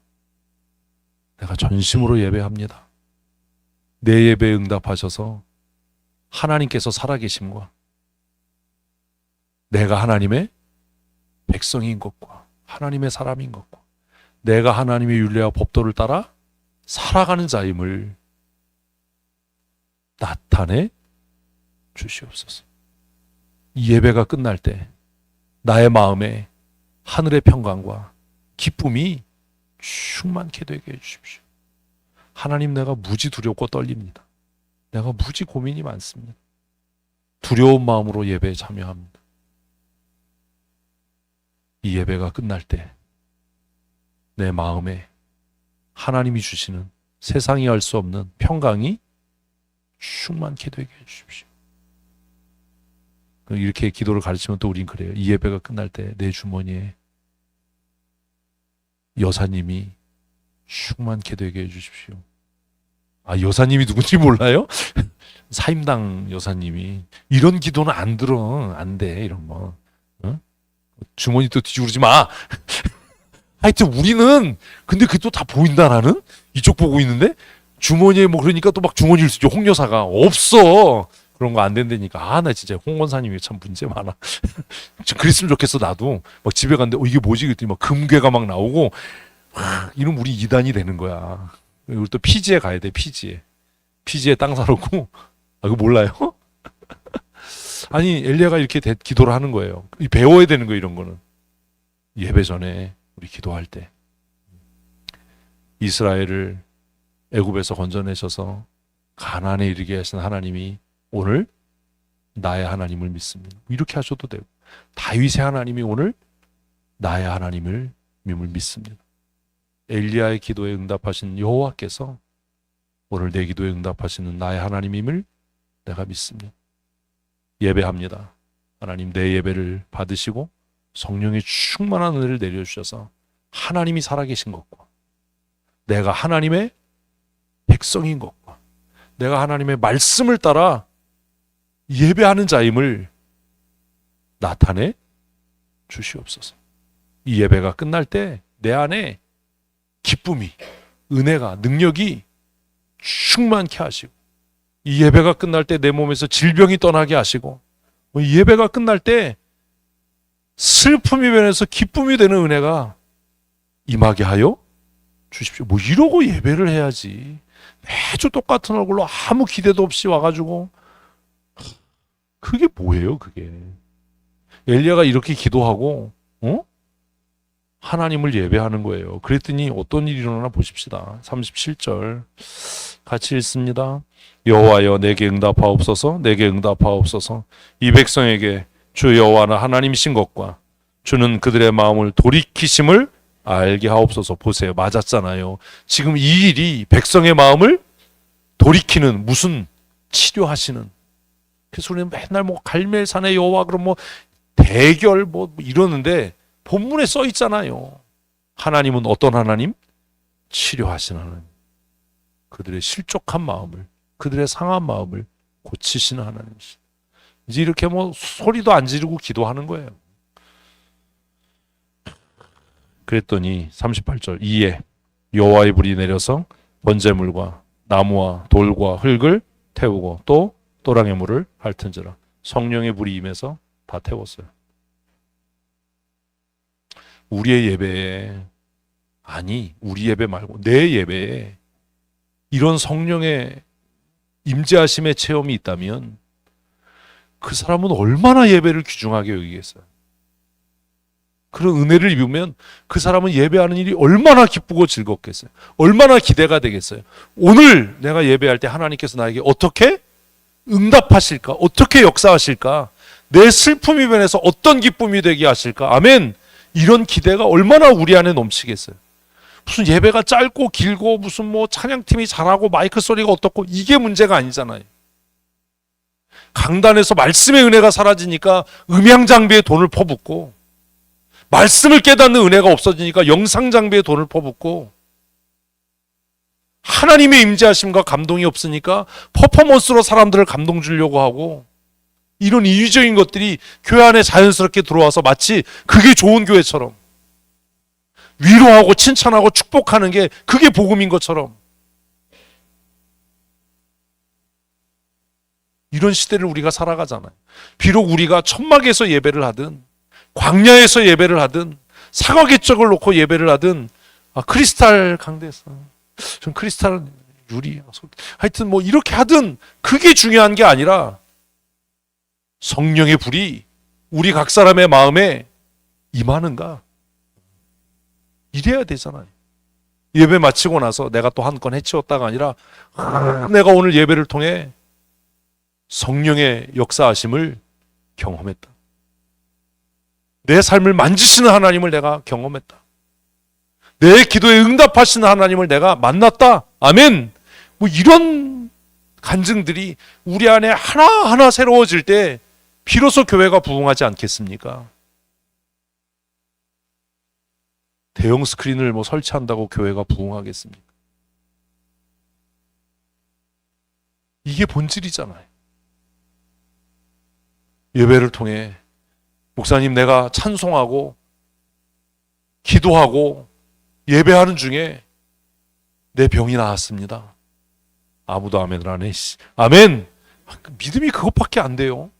Speaker 1: 내가 전심으로 예배합니다. 내 예배에 응답하셔서 하나님께서 살아계심과 내가 하나님의 백성인 것과 하나님의 사람인 것과 내가 하나님의 율례와 법도를 따라 살아가는 자임을 나타내 주시옵소서. 이 예배가 끝날 때 나의 마음에 하늘의 평강과 기쁨이 충만케 되게 해주십시오. 하나님, 내가 무지 두렵고 떨립니다. 내가 무지 고민이 많습니다. 두려운 마음으로 예배에 참여합니다. 이 예배가 끝날 때 내 마음에 하나님이 주시는 세상이 알 수 없는 평강이 충만케 되게 해주십시오. 이렇게 기도를 가르치면 또 우린 그래요. 이 예배가 끝날 때 내 주머니에 여사님이 충만케 되게 해주십시오. 아, 여사님이 누군지 몰라요? 사임당 여사님이. 이런 기도는 안 들어. 안 돼, 이런 거. 어? 주머니 또 뒤집으지 마. 하여튼 우리는 근데 그게 또 다 보인다 나는? 이쪽 보고 있는데? 주머니에 뭐 그러니까 또 막 주머니를 쓰죠. 홍 여사가. 없어. 그런 거 안 된다니까. 나 진짜 홍 원사님이 참 문제 많아. 그랬으면 좋겠어 나도. 막 집에 갔는데 이게 뭐지? 그랬더니 막 금괴가 막 나오고 이러면 우리 이단이 되는 거야. 그리고 또 피지에 가야 돼. 피지에 땅 사놓고. 그거 몰라요? 아니 엘리야가 이렇게 기도를 하는 거예요. 배워야 되는 거예요. 이런 거는. 예배 전에 우리 기도할 때 이스라엘을 애굽에서 건져내셔서 가나안에 이르게 하신 하나님이 오늘 나의 하나님을 믿습니다. 이렇게 하셔도 되고 다윗의 하나님이 오늘 나의 하나님을 믿습니다. 엘리야의 기도에 응답하신 여호와께서 오늘 내 기도에 응답하시는 나의 하나님임을 내가 믿습니다. 예배합니다. 하나님, 내 예배를 받으시고 성령의 충만한 은혜를 내려주셔서 하나님이 살아계신 것과 내가 하나님의 백성인 것과 내가 하나님의 말씀을 따라 예배하는 자임을 나타내 주시옵소서. 이 예배가 끝날 때 내 안에 기쁨이 은혜가, 능력이 충만케 하시고, 이 예배가 끝날 때 내 몸에서 질병이 떠나게 하시고, 이 예배가 끝날 때 슬픔이 변해서 기쁨이 되는 은혜가 임하게 하여 주십시오. 뭐 이러고 예배를 해야지. 매주 똑같은 얼굴로 아무 기대도 없이 와가지고, 그게 뭐예요, 그게. 엘리야가 이렇게 기도하고 하나님을 예배하는 거예요. 그랬더니 어떤 일이 일어나나 보십시다. 37절 같이 읽습니다. 여호와여 내게 응답하옵소서, 내게 응답하옵소서. 이 백성에게 주 여호와는 하나님이신 것과 주는 그들의 마음을 돌이키심을 알게 하옵소서. 보세요, 맞았잖아요. 지금 이 일이 백성의 마음을 돌이키는, 무슨 치료하시는. 그래서 우리는 맨날 뭐 갈멜산의 여호와 그럼 뭐 대결 뭐 이러는데 본문에 써 있잖아요. 하나님은 어떤 하나님? 치료하시는 하나님. 그들의 실족한 마음을, 그들의 상한 마음을 고치시는 하나님이시다. 이제 이렇게 뭐 소리도 안 지르고 기도하는 거예요. 그랬더니 38절 이에 여호와의 불이 내려서 번제물과 나무와 돌과 흙을 태우고 또 또랑의 물을 핥은지라. 성령의 불이 임해서 다 태웠어요. 우리의 예배에, 아니 우리 예배 말고 내 예배에 이런 성령의 임재하심의 체험이 있다면 그 사람은 얼마나 예배를 귀중하게 여기겠어요. 그런 은혜를 입으면 그 사람은 예배하는 일이 얼마나 기쁘고 즐겁겠어요. 얼마나 기대가 되겠어요. 오늘 내가 예배할 때 하나님께서 나에게 어떻게 응답하실까? 어떻게 역사하실까? 내 슬픔이 변해서 어떤 기쁨이 되게 하실까? 아멘. 이런 기대가 얼마나 우리 안에 넘치겠어요. 무슨 예배가 짧고 길고 무슨 뭐 찬양팀이 잘하고 마이크 소리가 어떻고 이게 문제가 아니잖아요. 강단에서 말씀의 은혜가 사라지니까 음향 장비에 돈을 퍼붓고, 말씀을 깨닫는 은혜가 없어지니까 영상 장비에 돈을 퍼붓고, 하나님의 임재하심과 감동이 없으니까 퍼포먼스로 사람들을 감동 주려고 하고, 이런 이유적인 것들이 교회 안에 자연스럽게 들어와서 마치 그게 좋은 교회처럼, 위로하고 칭찬하고 축복하는 게 그게 복음인 것처럼, 이런 시대를 우리가 살아가잖아요. 비록 우리가 천막에서 예배를 하든 광야에서 예배를 하든 사과개척을 놓고 예배를 하든, 크리스탈 강대에서 전 크리스탈 유리 하여튼 뭐 이렇게 하든 그게 중요한 게 아니라 성령의 불이 우리 각 사람의 마음에 임하는가, 이래야 되잖아요. 예배 마치고 나서 내가 또 한 건 해치웠다가 아니라 내가 오늘 예배를 통해 성령의 역사하심을 경험했다. 내 삶을 만지시는 하나님을 내가 경험했다. 내 기도에 응답하시는 하나님을 내가 만났다. 아멘. 뭐 이런 간증들이 우리 안에 하나하나 새로워질 때 비로소 교회가 부흥하지 않겠습니까? 대형 스크린을 뭐 설치한다고 교회가 부흥하겠습니까? 이게 본질이잖아요. 예배를 통해 목사님 내가 찬송하고 기도하고 예배하는 중에 내 병이 나았습니다. 아무도 아멘을 안 해. 아멘. 믿음이 그것밖에 안 돼요.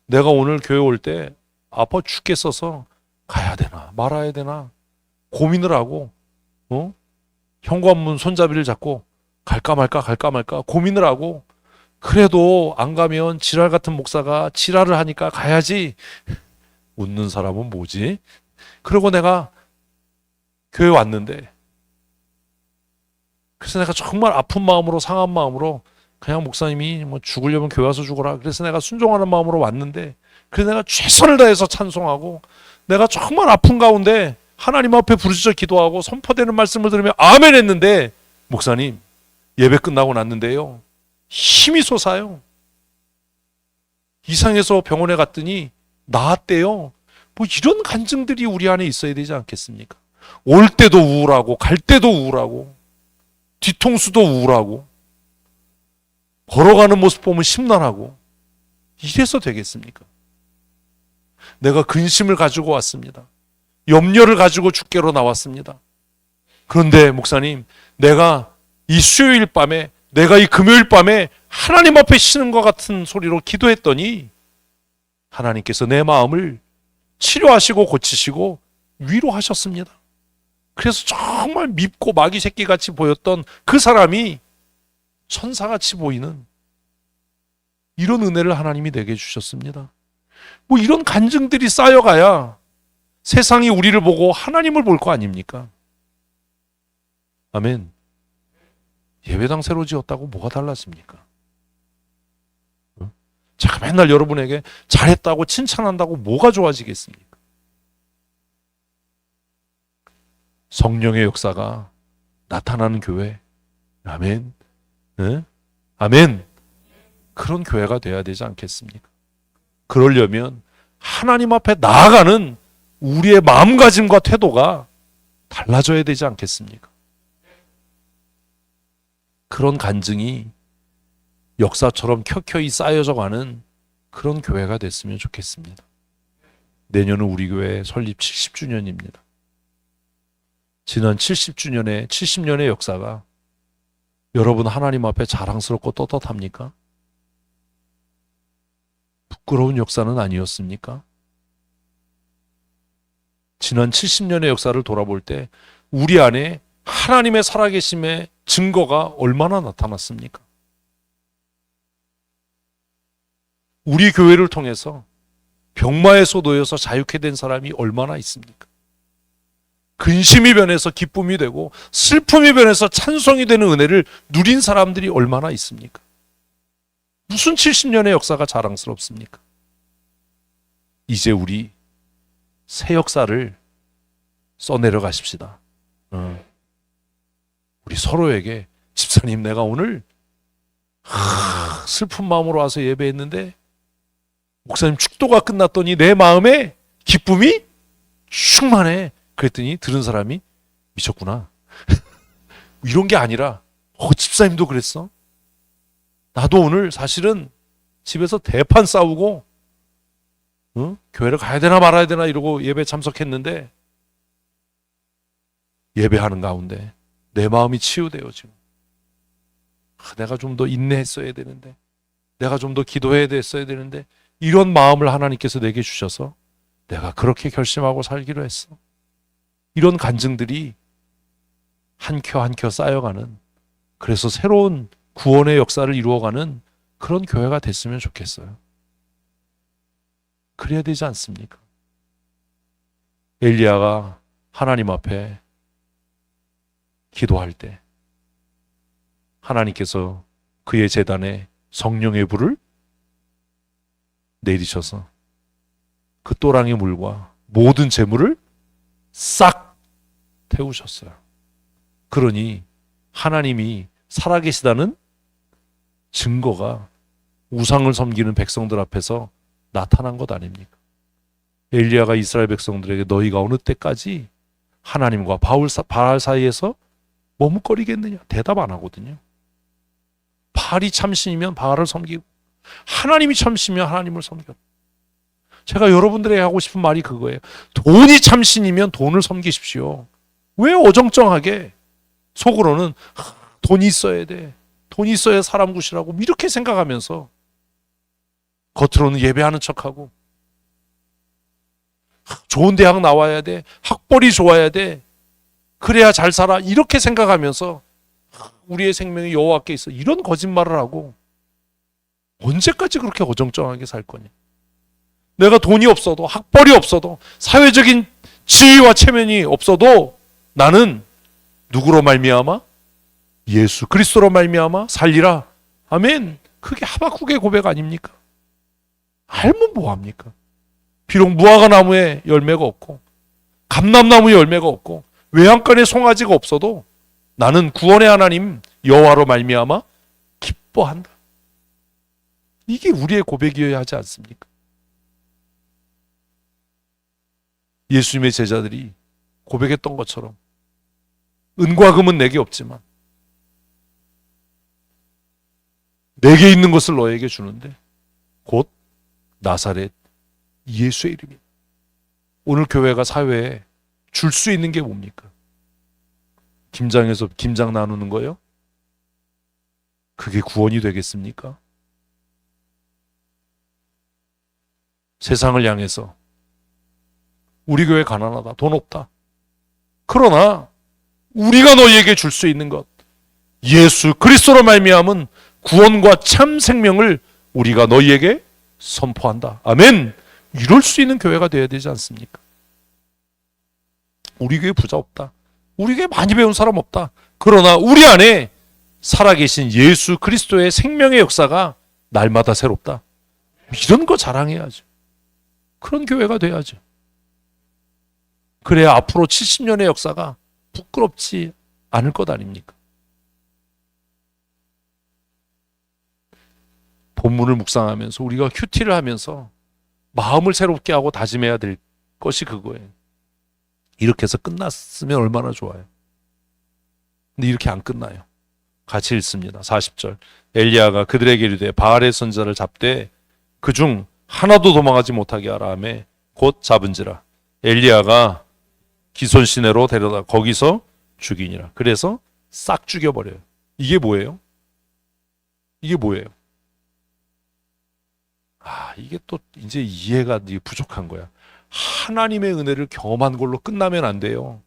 Speaker 1: 내가 오늘 교회 올 때 아파 죽겠어서 가야 되나 말아야 되나 고민을 하고, 현관문 손잡이를 잡고 갈까 말까 고민을 하고, 그래도 안 가면 지랄 같은 목사가 지랄을 하니까 가야지. 웃는 사람은 뭐지? 그러고 내가 교회 왔는데, 그래서 내가 정말 아픈 마음으로, 상한 마음으로, 그냥 목사님이 뭐 죽으려면 교회 와서 죽어라, 그래서 내가 순종하는 마음으로 왔는데, 그래서 내가 최선을 다해서 찬송하고, 내가 정말 아픈 가운데 하나님 앞에 부르짖어 기도하고 선포되는 말씀을 들으며 아멘 했는데, 목사님 예배 끝나고 났는데요 힘이 솟아요. 이상해서 병원에 갔더니 나았대요. 뭐 이런 간증들이 우리 안에 있어야 되지 않겠습니까? 올 때도 우울하고 갈 때도 우울하고 뒤통수도 우울하고 걸어가는 모습 보면 심란하고, 이래서 되겠습니까? 내가 근심을 가지고 왔습니다. 염려를 가지고 주께로 나왔습니다. 그런데 목사님, 내가 이 수요일 밤에, 내가 이 금요일 밤에 하나님 앞에 쉬는 것 같은 소리로 기도했더니 하나님께서 내 마음을 치료하시고 고치시고 위로하셨습니다. 그래서 정말 밉고 마귀 새끼같이 보였던 그 사람이 천사같이 보이는 이런 은혜를 하나님이 내게 주셨습니다. 뭐 이런 간증들이 쌓여가야 세상이 우리를 보고 하나님을 볼 거 아닙니까? 아멘. 예배당 새로 지었다고 뭐가 달랐습니까? 제가 맨날 여러분에게 잘했다고 칭찬한다고 뭐가 좋아지겠습니까? 성령의 역사가 나타나는 교회. 아멘. 네? 아멘. 그런 교회가 돼야 되지 않겠습니까? 그러려면 하나님 앞에 나아가는 우리의 마음가짐과 태도가 달라져야 되지 않겠습니까? 그런 간증이 역사처럼 켜켜이 쌓여져 가는 그런 교회가 됐으면 좋겠습니다. 내년은 우리 교회 설립 70주년입니다. 지난 70년의 역사가 여러분 하나님 앞에 자랑스럽고 떳떳합니까? 부끄러운 역사는 아니었습니까? 지난 70년의 역사를 돌아볼 때 우리 안에 하나님의 살아계심의 증거가 얼마나 나타났습니까? 우리 교회를 통해서 병마에서 놓여서 자유케 된 사람이 얼마나 있습니까? 근심이 변해서 기쁨이 되고 슬픔이 변해서 찬송이 되는 은혜를 누린 사람들이 얼마나 있습니까? 무슨 70년의 역사가 자랑스럽습니까? 이제 우리 새 역사를 써내려 가십시다. 우리 서로에게 집사님 내가 오늘 슬픈 마음으로 와서 예배했는데 목사님 축도가 끝났더니 내 마음에 기쁨이 충만해. 그랬더니 들은 사람이 미쳤구나. 이런 게 아니라 집사님도 그랬어? 나도 오늘 사실은 집에서 대판 싸우고 교회를 가야 되나 말아야 되나 이러고 예배 참석했는데 예배하는 가운데 내 마음이 치유돼요 지금. 내가 좀 더 인내했어야 되는데 내가 좀 더 기도해야 됐어야 되는데 이런 마음을 하나님께서 내게 주셔서 내가 그렇게 결심하고 살기로 했어. 이런 간증들이 한 켜 한 켜 쌓여가는, 그래서 새로운 구원의 역사를 이루어가는 그런 교회가 됐으면 좋겠어요. 그래야 되지 않습니까? 엘리야가 하나님 앞에 기도할 때 하나님께서 그의 제단에 성령의 불을 내리셔서 그 또랑의 물과 모든 재물을 싹 태우셨어요. 그러니 하나님이 살아계시다는 증거가 우상을 섬기는 백성들 앞에서 나타난 것 아닙니까? 엘리야가 이스라엘 백성들에게 너희가 어느 때까지 하나님과 바알 사이에서 머뭇거리겠느냐? 대답 안 하거든요. 바알이 참신이면 바알을 섬기고 하나님이 참신이면 하나님을 섬겨. 제가 여러분들에게 하고 싶은 말이 그거예요. 돈이 참신이면 돈을 섬기십시오. 왜 어정쩡하게 속으로는 돈이 있어야 돼. 돈이 있어야 사람 구실하고 이렇게 생각하면서 겉으로는 예배하는 척하고 좋은 대학 나와야 돼. 학벌이 좋아야 돼. 그래야 잘 살아. 이렇게 생각하면서 우리의 생명이 여호와께 있어. 이런 거짓말을 하고 언제까지 그렇게 어정쩡하게 살 거냐. 내가 돈이 없어도 학벌이 없어도 사회적인 지위와 체면이 없어도 나는 누구로 말미암아? 예수 그리스도로 말미암아 살리라. 아멘. 그게 하박국의 고백 아닙니까? 알면 뭐합니까? 비록 무화과 나무에 열매가 없고 감람나무에 열매가 없고 외양간에 송아지가 없어도 나는 구원의 하나님 여호와로 말미암아 기뻐한다. 이게 우리의 고백이어야 하지 않습니까? 예수님의 제자들이 고백했던 것처럼 은과 금은 내게 없지만 내게 있는 것을 너에게 주는데 곧 나사렛 예수의 이름이다. 오늘 교회가 사회에 줄 수 있는 게 뭡니까? 김장에서 김장 나누는 거요? 그게 구원이 되겠습니까? 세상을 향해서 우리 교회 가난하다, 돈 없다. 그러나 우리가 너희에게 줄 수 있는 것, 예수 그리스도로 말미암은 구원과 참 생명을 우리가 너희에게 선포한다. 아멘. 이럴 수 있는 교회가 되어야 되지 않습니까? 우리 교회 부자 없다. 우리 교회 많이 배운 사람 없다. 그러나 우리 안에 살아계신 예수 그리스도의 생명의 역사가 날마다 새롭다. 이런 거 자랑해야죠. 그런 교회가 돼야죠. 그래야 앞으로 70년의 역사가 부끄럽지 않을 것 아닙니까? 본문을 묵상하면서 우리가 큐티를 하면서 마음을 새롭게 하고 다짐해야 될 것이 그거예요. 이렇게 해서 끝났으면 얼마나 좋아요. 근데 이렇게 안 끝나요. 같이 읽습니다. 40절. 엘리야가 그들에게 이르되 바알의 선지자를 잡되 그중 하나도 도망하지 못하게 하라 하매 곧 잡은지라. 엘리야가 기손 시내로 데려다 거기서 죽이니라. 그래서 싹 죽여버려요. 이게 뭐예요? 이게 뭐예요? 이게 또 이제 이해가 부족한 거야. 하나님의 은혜를 경험한 걸로 끝나면 안 돼요.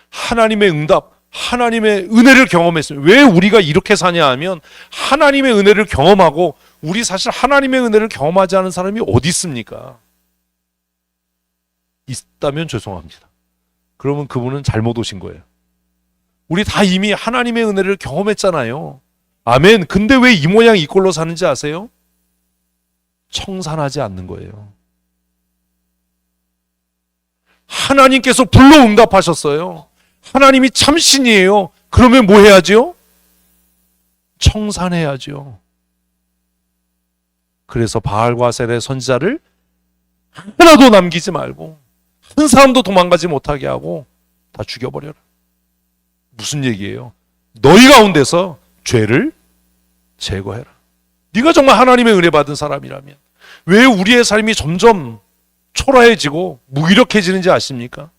Speaker 1: 하나님의 응답, 하나님의 은혜를 경험했어요. 왜 우리가 이렇게 사냐 하면 하나님의 은혜를 경험하고, 우리 사실 하나님의 은혜를 경험하지 않은 사람이 어디 있습니까? 있다면 죄송합니다. 그러면 그분은 잘못 오신 거예요. 우리 다 이미 하나님의 은혜를 경험했잖아요. 아멘. 근데 왜 이 모양 이 꼴로 사는지 아세요? 청산하지 않는 거예요. 하나님께서 불러 응답하셨어요. 하나님이 참신이에요. 그러면 뭐 해야죠? 청산해야죠. 그래서 바알과 아세라의 선지자를 하나도 남기지 말고 한 사람도 도망가지 못하게 하고 다 죽여버려라. 무슨 얘기예요? 너희 가운데서 죄를 제거해라. 네가 정말 하나님의 은혜 받은 사람이라면 왜 우리의 삶이 점점 초라해지고 무기력해지는지 아십니까?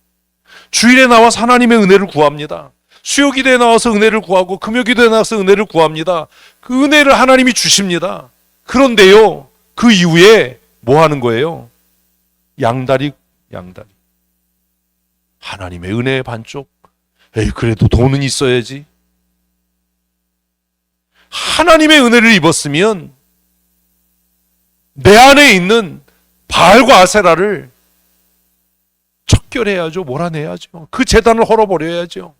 Speaker 1: 주일에 나와서 하나님의 은혜를 구합니다. 수요기도에 나와서 은혜를 구하고 금요기도에 나와서 은혜를 구합니다. 그 은혜를 하나님이 주십니다. 그런데요, 그 이후에 뭐 하는 거예요? 양다리. 하나님의 은혜의 반쪽. 에이, 그래도 돈은 있어야지. 하나님의 은혜를 입었으면 내 안에 있는 바알과 아세라를 척결해야죠. 몰아내야죠. 그 제단을 헐어버려야죠.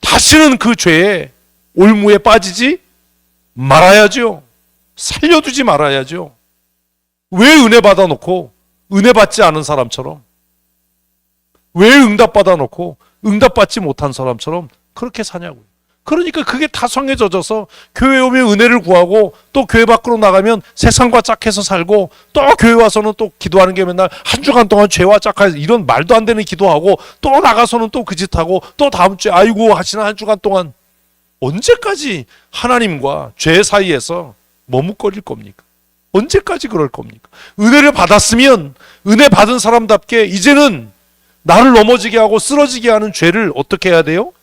Speaker 1: 다시는 그 죄에 올무에 빠지지 말아야죠. 살려두지 말아야죠. 왜 은혜 받아놓고 은혜 받지 않은 사람처럼, 왜 응답받아 놓고 응답받지 못한 사람처럼 그렇게 사냐고요. 그러니까 그게 타성에 젖어서 교회 오면 은혜를 구하고 또 교회 밖으로 나가면 세상과 짝해서 살고, 또 교회 와서는 또 기도하는 게 맨날 한 주간 동안 죄와 짝해서 이런 말도 안 되는 기도하고, 또 나가서는 또 그 짓하고, 또 다음 주에 아이고 하시는 한 주간 동안 언제까지 하나님과 죄 사이에서 머뭇거릴 겁니까? 언제까지 그럴 겁니까? 은혜를 받았으면 은혜 받은 사람답게 이제는 나를 넘어지게 하고 쓰러지게 하는 죄를 어떻게 해야 돼요?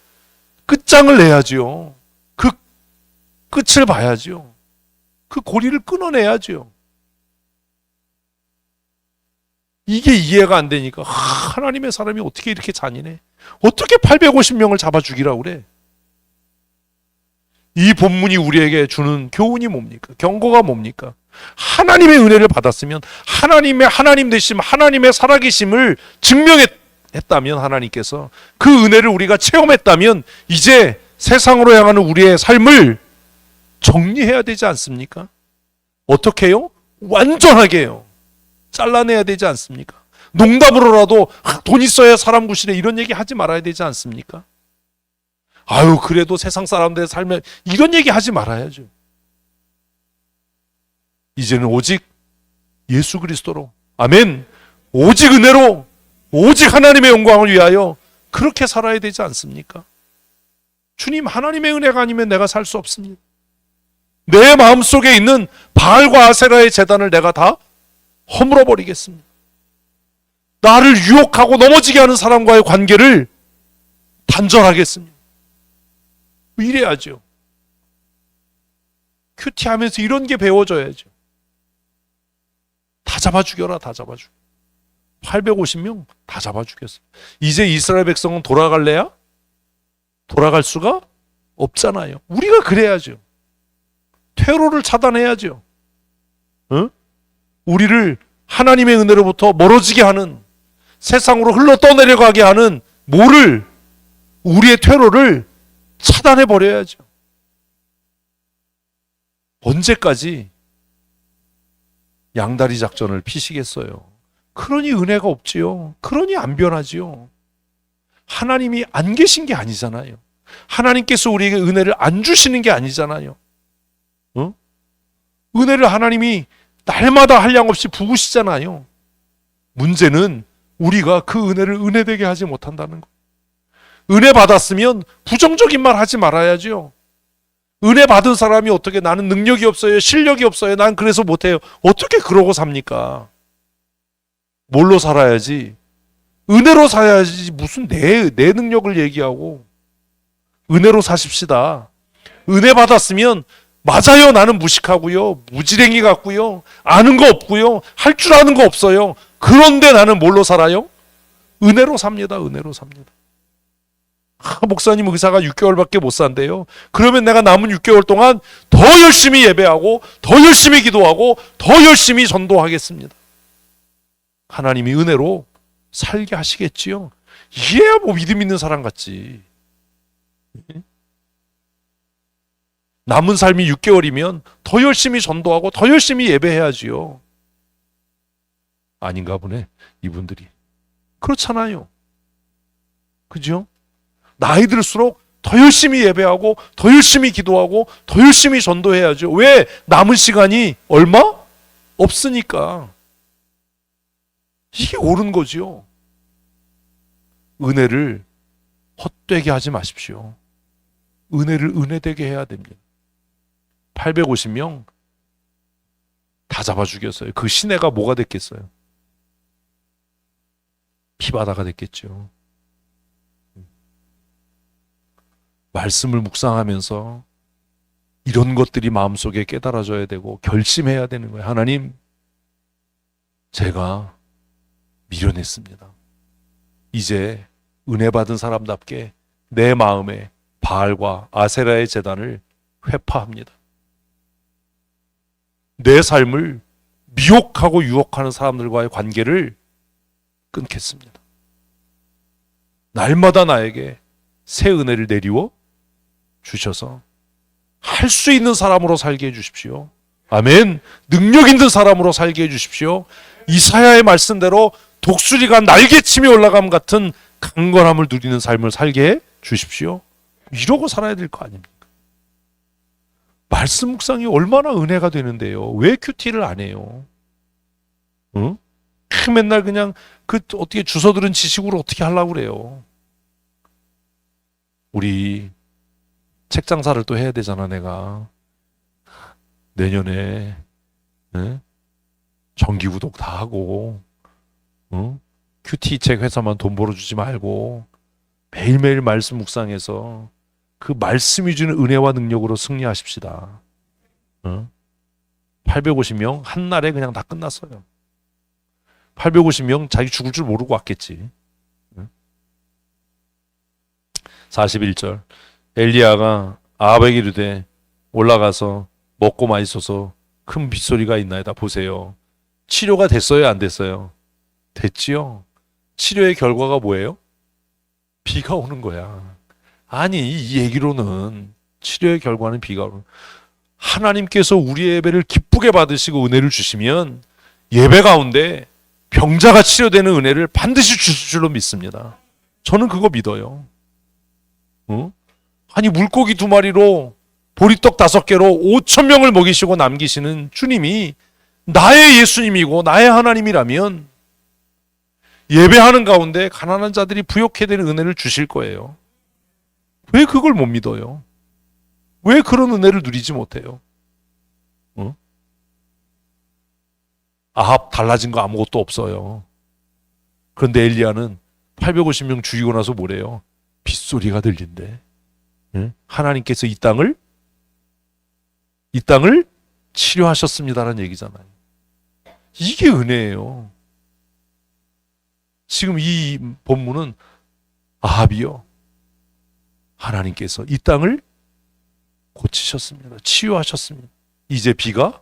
Speaker 1: 끝장을 내야지요. 그 끝을 봐야지요. 그 고리를 끊어내야지요. 이게 이해가 안 되니까 하나님의 사람이 어떻게 이렇게 잔인해? 어떻게 850명을 잡아 죽이라고 그래? 이 본문이 우리에게 주는 교훈이 뭡니까? 경고가 뭡니까? 하나님의 은혜를 받았으면 하나님의 하나님 되심, 하나님의 살아계심을 증명했다면, 하나님께서 그 은혜를 우리가 체험했다면 이제 세상으로 향하는 우리의 삶을 정리해야 되지 않습니까? 어떻게 해요? 완전하게요. 잘라내야 되지 않습니까? 농담으로라도 돈 있어야 사람 구실해, 이런 얘기 하지 말아야 되지 않습니까? 아유, 그래도 세상 사람들의 삶에 이런 얘기 하지 말아야죠. 이제는 오직 예수 그리스도로, 아멘, 오직 은혜로, 오직 하나님의 영광을 위하여 그렇게 살아야 되지 않습니까? 주님, 하나님의 은혜가 아니면 내가 살 수 없습니다. 내 마음속에 있는 바알과 아세라의 제단을 내가 다 허물어 버리겠습니다. 나를 유혹하고 넘어지게 하는 사람과의 관계를 단절하겠습니다. 이래야죠. 큐티하면서 이런 게 배워져야죠. 다 잡아 죽여라, 다 잡아 죽여. 850명 다 잡아 죽였어요. 이제 이스라엘 백성은 돌아갈래야? 돌아갈 수가 없잖아요. 우리가 그래야죠. 테러를 차단해야죠. 어? 우리를 하나님의 은혜로부터 멀어지게 하는, 세상으로 흘러 떠내려가게 하는 우리의 테러를 차단해 버려야죠. 언제까지 양다리 작전을 피시겠어요? 그러니 은혜가 없지요. 그러니 안 변하지요. 하나님이 안 계신 게 아니잖아요. 하나님께서 우리에게 은혜를 안 주시는 게 아니잖아요. 어? 은혜를 하나님이 날마다 한량없이 부으시잖아요. 문제는 우리가 그 은혜를 은혜되게 하지 못한다는 거. 은혜 받았으면 부정적인 말 하지 말아야죠. 은혜 받은 사람이 어떻게 나는 능력이 없어요, 실력이 없어요, 난 그래서 못해요. 어떻게 그러고 삽니까? 뭘로 살아야지? 은혜로 살아야지. 무슨 내 능력을 얘기하고. 은혜로 사십시다. 은혜 받았으면 맞아요, 나는 무식하고요, 무지랭이 같고요, 아는 거 없고요, 할 줄 아는 거 없어요. 그런데 나는 뭘로 살아요? 은혜로 삽니다. 은혜로 삽니다. 목사님 의사가 6개월밖에 못 산대요. 그러면 내가 남은 6개월 동안 더 열심히 예배하고 더 열심히 기도하고 더 열심히 전도하겠습니다. 하나님이 은혜로 살게 하시겠지요. 이래야 뭐 믿음 있는 사람 같지. 남은 삶이 6개월이면 더 열심히 전도하고 더 열심히 예배해야지요. 아닌가 보네, 이분들이. 그렇잖아요. 그죠? 나이 들수록 더 열심히 예배하고 더 열심히 기도하고 더 열심히 전도해야죠. 왜? 남은 시간이 얼마? 없으니까. 이게 옳은 거죠. 은혜를 헛되게 하지 마십시오. 은혜를 은혜되게 해야 됩니다. 850명 다 잡아 죽였어요. 그 시내가 뭐가 됐겠어요? 피바다가 됐겠죠. 말씀을 묵상하면서 이런 것들이 마음속에 깨달아져야 되고 결심해야 되는 거예요. 하나님, 제가 미련했습니다. 이제 은혜 받은 사람답게 내 마음에 바알과 아세라의 제단을 회파합니다. 내 삶을 미혹하고 유혹하는 사람들과의 관계를 끊겠습니다. 날마다 나에게 새 은혜를 내리워 주셔서 할 수 있는 사람으로 살게 해주십시오. 아멘. 능력 있는 사람으로 살게 해주십시오. 이사야의 말씀대로 독수리가 날개치며 올라감 같은 강건함을 누리는 삶을 살게 해주십시오. 이러고 살아야 될 거 아닙니까? 말씀 묵상이 얼마나 은혜가 되는데요. 왜 큐티를 안 해요? 응? 맨날 그냥 어떻게 주워 들은 지식으로 어떻게 하려고 그래요? 우리 책 장사를 또 해야 되잖아, 내가. 내년에 정기 구독 다 하고, 큐티 책 회사만 돈 벌어주지 말고 매일매일 말씀 묵상해서 그 말씀이 주는 은혜와 능력으로 승리하십시다. 850명 한 날에 그냥 다 끝났어요. 850명 자기 죽을 줄 모르고 왔겠지. 41절 엘리야가 아합에게 이르되 올라가서 먹고 마시소서 큰 빗소리가 있나이다. 보세요. 치료가 됐어요, 안 됐어요? 됐지요. 치료의 결과가 뭐예요? 비가 오는 거야. 아니, 이 얘기로는 치료의 결과는 비가 오는. 하나님께서 우리의 예배를 기쁘게 받으시고 은혜를 주시면 예배 가운데 병자가 치료되는 은혜를 반드시 주실 줄로 믿습니다. 저는 그거 믿어요. 아니, 물고기 2마리로 보리떡 5개로 5,000명을 먹이시고 남기시는 주님이 나의 예수님이고 나의 하나님이라면 예배하는 가운데 가난한 자들이 부욕해야 되는 은혜를 주실 거예요. 왜 그걸 못 믿어요? 왜 그런 은혜를 누리지 못해요? 아합 달라진 거 아무것도 없어요. 그런데 엘리야는 850명 죽이고 나서 뭐래요? 빗소리가 들린대. 예? 하나님께서 이 땅을 치료하셨습니다라는 얘기잖아요. 이게 은혜예요. 지금 이 본문은 아합이요, 하나님께서 이 땅을 고치셨습니다. 치유하셨습니다. 이제 비가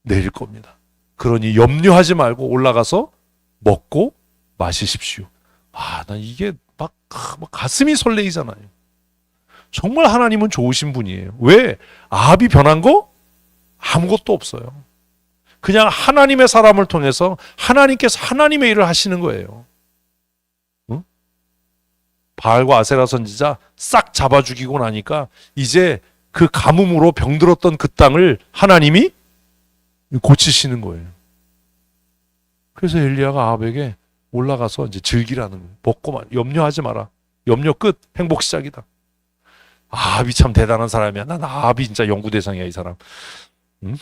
Speaker 1: 내릴 겁니다. 그러니 염려하지 말고 올라가서 먹고 마시십시오. 난 이게 막 가슴이 설레이잖아요. 정말 하나님은 좋으신 분이에요. 왜? 아합이 변한 거? 아무것도 없어요. 그냥 하나님의 사람을 통해서 하나님께서 하나님의 일을 하시는 거예요. 응? 바알과 아세라 선지자 싹 잡아 죽이고 나니까 이제 그 가뭄으로 병들었던 그 땅을 하나님이 고치시는 거예요. 그래서 엘리야가 아합에게 올라가서 이제 즐기라는 거예요. 먹고만, 염려하지 마라. 염려 끝, 행복 시작이다. 아합이 참 대단한 사람이야. 난 아합이 진짜 연구 대상이야, 이 사람. 응?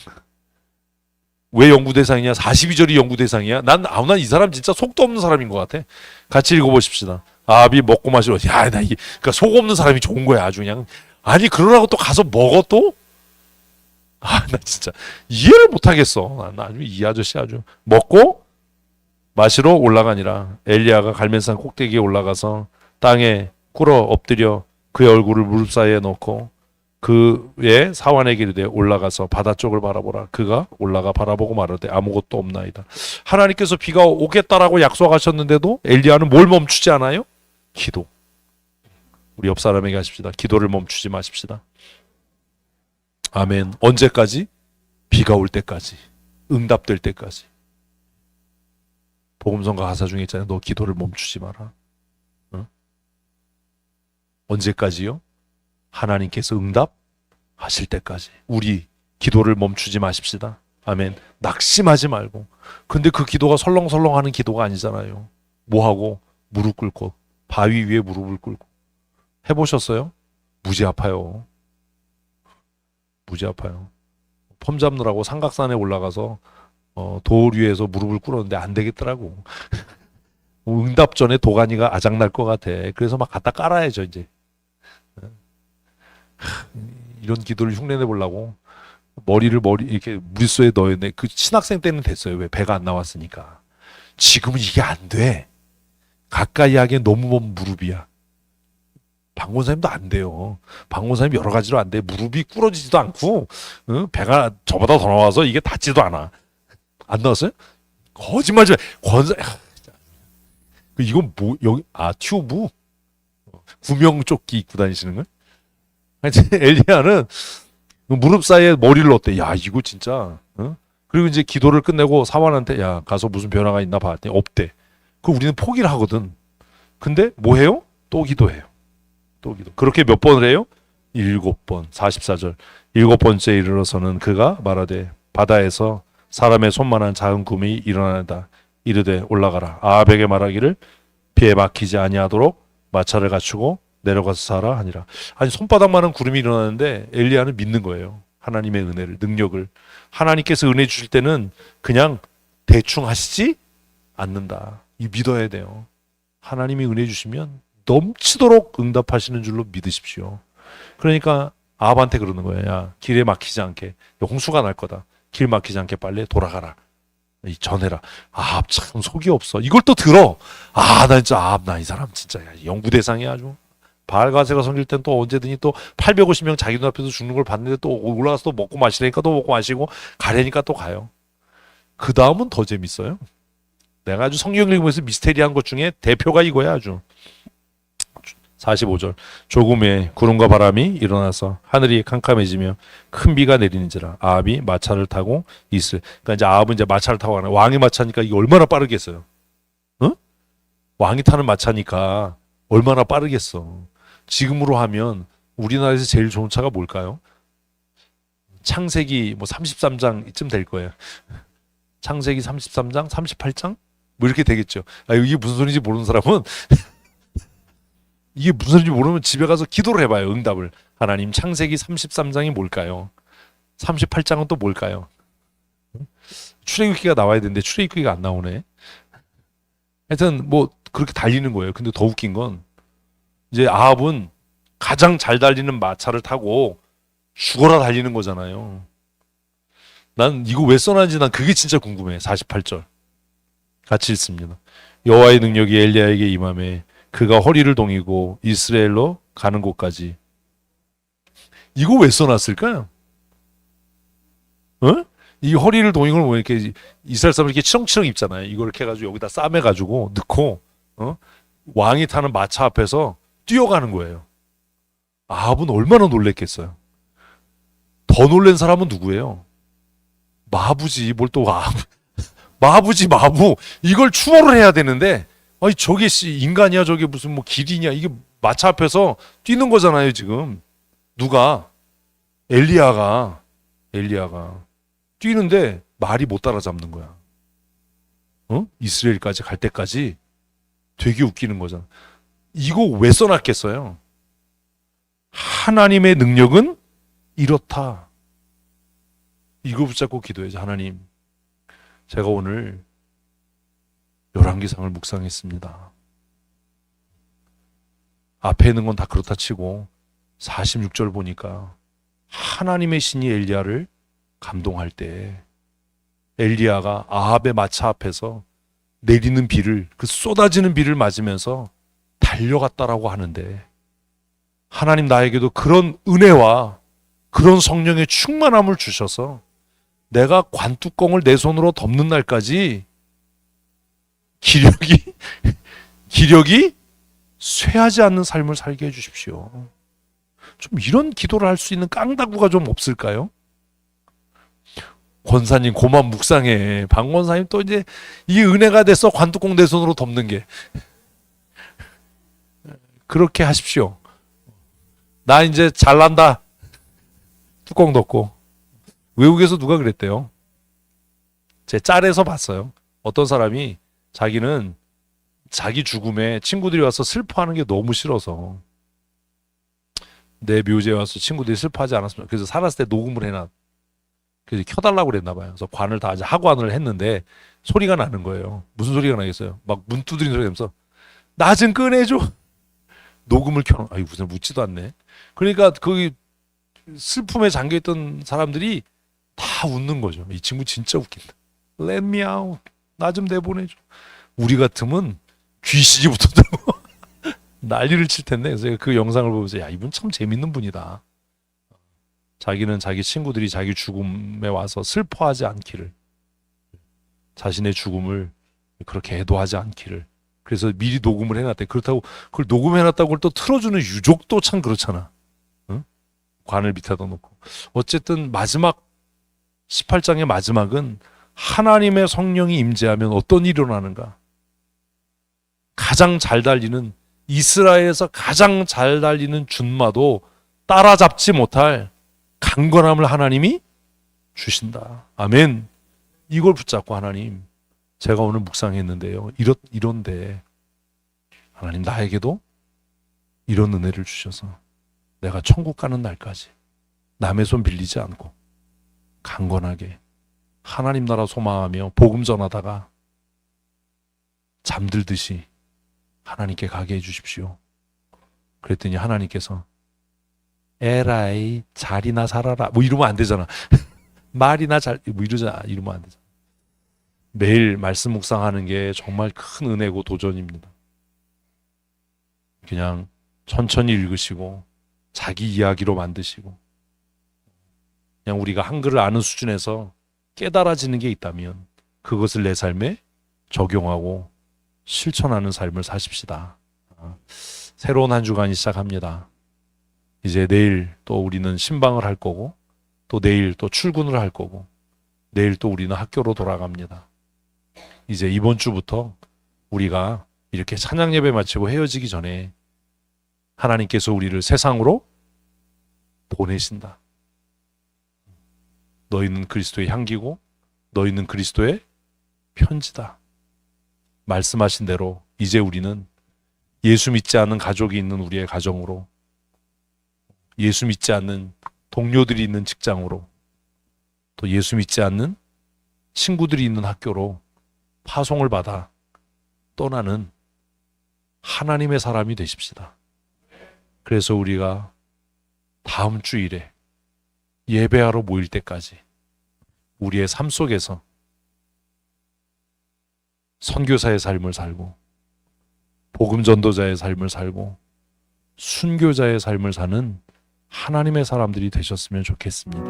Speaker 1: 왜 연구 대상이냐? 42절이 연구 대상이야? 난 이 사람 진짜 속도 없는 사람인 것 같아. 같이 읽어보십시다. 아합이 먹고 마시러, 그러니까 속 없는 사람이 좋은 거야, 아주 그냥. 아니, 그러라고 또 가서 먹어 또? 나 진짜 이해를 못하겠어. 나 아주 이 아저씨 아주 먹고 마시러 올라가니라. 엘리야가 갈멜산 꼭대기에 올라가서 땅에 꿇어 엎드려 그의 얼굴을 무릎 사이에 놓고 그의 사환에게 이르되 올라가서 바다 쪽을 바라보라. 그가 올라가 바라보고 말하되 아무것도 없나이다. 하나님께서 비가 오겠다라고 약속하셨는데도 엘리야는 뭘 멈추지 않아요? 기도. 우리 옆 사람에게 하십시다. 기도를 멈추지 마십시다. 아멘. 언제까지? 비가 올 때까지. 응답될 때까지. 복음성가 가사 중에 있잖아요. 너 기도를 멈추지 마라. 어? 언제까지요? 하나님께서 응답하실 때까지. 우리 기도를 멈추지 마십시다. 아멘. 낙심하지 말고. 근데 그 기도가 설렁설렁하는 기도가 아니잖아요. 뭐하고? 무릎 꿇고 바위 위에 무릎을 꿇고. 해보셨어요? 무지 아파요. 무지 아파요. 폼 잡느라고 삼각산에 올라가서 돌 위에서 무릎을 꿇었는데 안 되겠더라고. 응답 전에 도가니가 아작날 것 같아. 그래서 막 갖다 깔아야죠 이제. 이런 기도를 흉내내 보려고 머리를 이렇게 물소에 넣었네. 그 신학생 때는 됐어요. 왜? 배가 안 나왔으니까. 지금은 이게 안 돼. 가까이 하기엔 너무 먼 무릎이야. 박원사님도 안 돼요. 박원사님 여러 가지로 안 돼. 무릎이 꿇어지지도 않고, 배가 저보다 더 나와서 이게 닿지도 않아. 안 나왔어요? 거짓말이지. 이건 뭐, 여기, 튜브? 구명조끼 입고 다니시는 거야? 엘리야는 무릎 사이에 머리를 넣었대. 야, 이거 진짜, 그리고 이제 기도를 끝내고 사환한테, 야, 가서 무슨 변화가 있나 봤더니 없대. 그 우리는 포기를 하거든. 근데 뭐 해요? 또 기도해요. 또 기도. 그렇게 몇 번을 해요? 7번. 44절. 7번째에 이르러서는 그가 말하되 바다에서 사람의 손만한 작은 구름이 일어나다. 이르되 올라가라. 아합에게 말하기를 비에 막히지 아니하도록 마차를 갖추고 내려가서 사라 하니라. 아니, 손바닥만한 구름이 일어나는데 엘리야는 믿는 거예요. 하나님의 은혜를, 능력을. 하나님께서 은혜 주실 때는 그냥 대충 하시지 않는다. 이 믿어야 돼요. 하나님이 은혜 주시면 넘치도록 응답하시는 줄로 믿으십시오. 그러니까 아합한테 그러는 거예요. 야, 길에 막히지 않게. 홍수가 날 거다. 길 막히지 않게 빨리 돌아가라. 전해라. 아합 참 속이 없어. 이걸 또 들어. 나 진짜 아합, 나 이 사람 진짜 연구 대상이야 아주. 바알과 아세라 섬길 땐 또 언제든지 또 850명 자기 눈앞에서 죽는 걸 봤는데 또 올라가서 또 먹고 마시라니까 또 먹고 마시고 가려니까 또 가요. 그 다음은 더 재밌어요. 내가 아주 성경 읽으면서 미스테리한 것 중에 대표가 이거야 아주. 45절. 조금 후에 구름과 바람이 일어나서 하늘이 캄캄해지며 큰 비가 내리는지라 아합이 마차를 타고 있을. 그러니까 이제 아합은 이제 마차를 타고 가는. 왕의 마차니까 이게 얼마나 빠르겠어요. 어? 왕이 타는 마차니까 얼마나 빠르겠어. 지금으로 하면 우리나라에서 제일 좋은 차가 뭘까요? 창세기 33장 이쯤 될 거예요. 창세기 33장, 38장? 뭐 이렇게 되겠죠. 이게 무슨 소리인지 모르는 사람은 이게 무슨 소리인지 모르면 집에 가서 기도를 해봐요. 응답을. 하나님, 창세기 33장이 뭘까요? 38장은 또 뭘까요? 출애굽기가 나와야 되는데 출애굽기가 안 나오네. 하여튼 그렇게 달리는 거예요. 근데 더 웃긴 건 이제 아합은 가장 잘 달리는 마차를 타고 죽어라 달리는 거잖아요. 난 이거 왜 써놨는지 난 그게 진짜 궁금해. 48절 같이 읽습니다. 여호와의 능력이 엘리야에게 임하매 그가 허리를 동이고 이스라엘로 가는 곳까지. 이거 왜 써놨을까요? 어? 이 허리를 동이는 걸 뭐 이렇게 이스라엘 사람들 이렇게 치렁치렁 입잖아요. 이걸 이렇게 해가지고 여기다 싸매가지고 넣고 왕이 타는 마차 앞에서 뛰어가는 거예요. 아합은 얼마나 놀랬겠어요. 더 놀란 사람은 누구예요? 마부지. 뭘 또 마부지 마부. 이걸 추모를 해야 되는데 아니 저게 인간이야 저게 무슨 뭐 길이냐. 이게 마차 앞에서 뛰는 거잖아요 지금. 누가? 엘리야가 뛰는데 말이 못 따라잡는 거야. 이스라엘까지 갈 때까지 되게 웃기는 거잖아. 이거 왜 써놨겠어요? 하나님의 능력은 이렇다. 이거 붙잡고 기도해야죠. 하나님, 제가 오늘 열왕기상을 묵상했습니다. 앞에 있는 건 다 그렇다 치고 46절 보니까 하나님의 신이 엘리야를 감동할 때 엘리야가 아합의 마차 앞에서 내리는 비를, 그 쏟아지는 비를 맞으면서 달려갔다라고 하는데 하나님 나에게도 그런 은혜와 그런 성령의 충만함을 주셔서 내가 관뚜껑을 내 손으로 덮는 날까지 기력이 쇠하지 않는 삶을 살게 해주십시오. 좀 이런 기도를 할 수 있는 깡다구가 좀 없을까요? 권사님 고만 묵상해. 방 권사님 또 이제 이 은혜가 돼서 관뚜껑 내 손으로 덮는 게. 그렇게 하십시오. 나 이제 잘난다. 뚜껑 덮고. 외국에서 누가 그랬대요. 제 짤에서 봤어요. 어떤 사람이 자기는 자기 죽음에 친구들이 와서 슬퍼하는 게 너무 싫어서 내 묘지에 와서 친구들이 슬퍼하지 않았으면, 그래서 살았을 때 녹음을 해놔. 그래서 켜달라고 그랬나 봐요. 그래서 관을 다 이제 하관을 했는데 소리가 나는 거예요. 무슨 소리가 나겠어요? 막 문 두드리는 소리가 나면서 나 좀 꺼내줘. 녹음을 켜놓은. 아이 무슨 묻지도 않네. 그러니까 거기 슬픔에 잠겨있던 사람들이 다 웃는 거죠. 이 친구 진짜 웃긴다. Let me out. 나 좀 내보내줘. 우리 같으면 귀신이 붙었다고 난리를 칠 텐데. 그래서 그 영상을 보면서 야, 이분 참 재밌는 분이다. 자기는 자기 친구들이 자기 죽음에 와서 슬퍼하지 않기를, 자신의 죽음을 그렇게 애도하지 않기를, 그래서 미리 녹음을 해놨대. 그렇다고 그걸 녹음해놨다고 그걸 또 틀어주는 유족도 참 그렇잖아. 응? 관을 밑에다 놓고. 어쨌든 마지막 18장의 마지막은 하나님의 성령이 임재하면 어떤 일이 일어나는가. 가장 잘 달리는, 이스라엘에서 가장 잘 달리는 준마도 따라잡지 못할 강건함을 하나님이 주신다. 아멘. 이걸 붙잡고 하나님, 제가 오늘 묵상했는데요. 이런데 하나님 나에게도 이런 은혜를 주셔서 내가 천국 가는 날까지 남의 손 빌리지 않고 강건하게 하나님 나라 소망하며 복음 전하다가 잠들듯이 하나님께 가게 해주십시오. 그랬더니 하나님께서 에라이 잘이나 살아라 뭐 이러면 안 되잖아. 말이나 뭐 이러면 안 되잖아. 매일 말씀 묵상하는 게 정말 큰 은혜고 도전입니다. 그냥 천천히 읽으시고 자기 이야기로 만드시고 그냥 우리가 한글을 아는 수준에서 깨달아지는 게 있다면 그것을 내 삶에 적용하고 실천하는 삶을 사십시다. 새로운 한 주간이 시작합니다. 이제 내일 또 우리는 신방을 할 거고 또 내일 또 출근을 할 거고 내일 또 우리는 학교로 돌아갑니다. 이제 이번 주부터 우리가 이렇게 찬양 예배 마치고 헤어지기 전에 하나님께서 우리를 세상으로 보내신다. 너희는 그리스도의 향기고 너희는 그리스도의 편지다. 말씀하신 대로 이제 우리는 예수 믿지 않는 가족이 있는 우리의 가정으로, 예수 믿지 않는 동료들이 있는 직장으로, 또 예수 믿지 않는 친구들이 있는 학교로 파송을 받아 떠나는 하나님의 사람이 되십시다. 그래서 우리가 다음 주일에 예배하러 모일 때까지 우리의 삶 속에서 선교사의 삶을 살고 복음 전도자의 삶을 살고 순교자의 삶을 사는 하나님의 사람들이 되셨으면 좋겠습니다.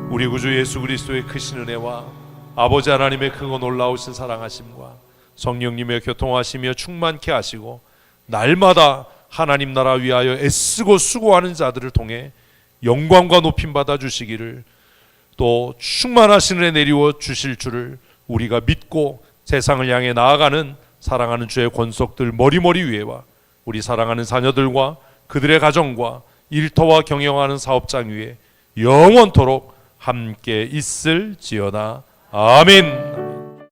Speaker 1: 우리 구주 예수 그리스도의 크신 은혜와 아버지 하나님의 크고 놀라우신 사랑하심과 성령님의 교통하시며 충만케 하시고 날마다 하나님 나라 위하여 애쓰고 수고하는 자들을 통해 영광과 높임 받아 주시기를, 또 충만하신 은혜 내리워 주실 줄을 우리가 믿고 세상을 향해 나아가는 사랑하는 주의 권속들 머리머리 위에와 우리 사랑하는 자녀들과 그들의 가정과 일터와 경영하는 사업장 위에 영원토록 함께 있을지어다. 아멘.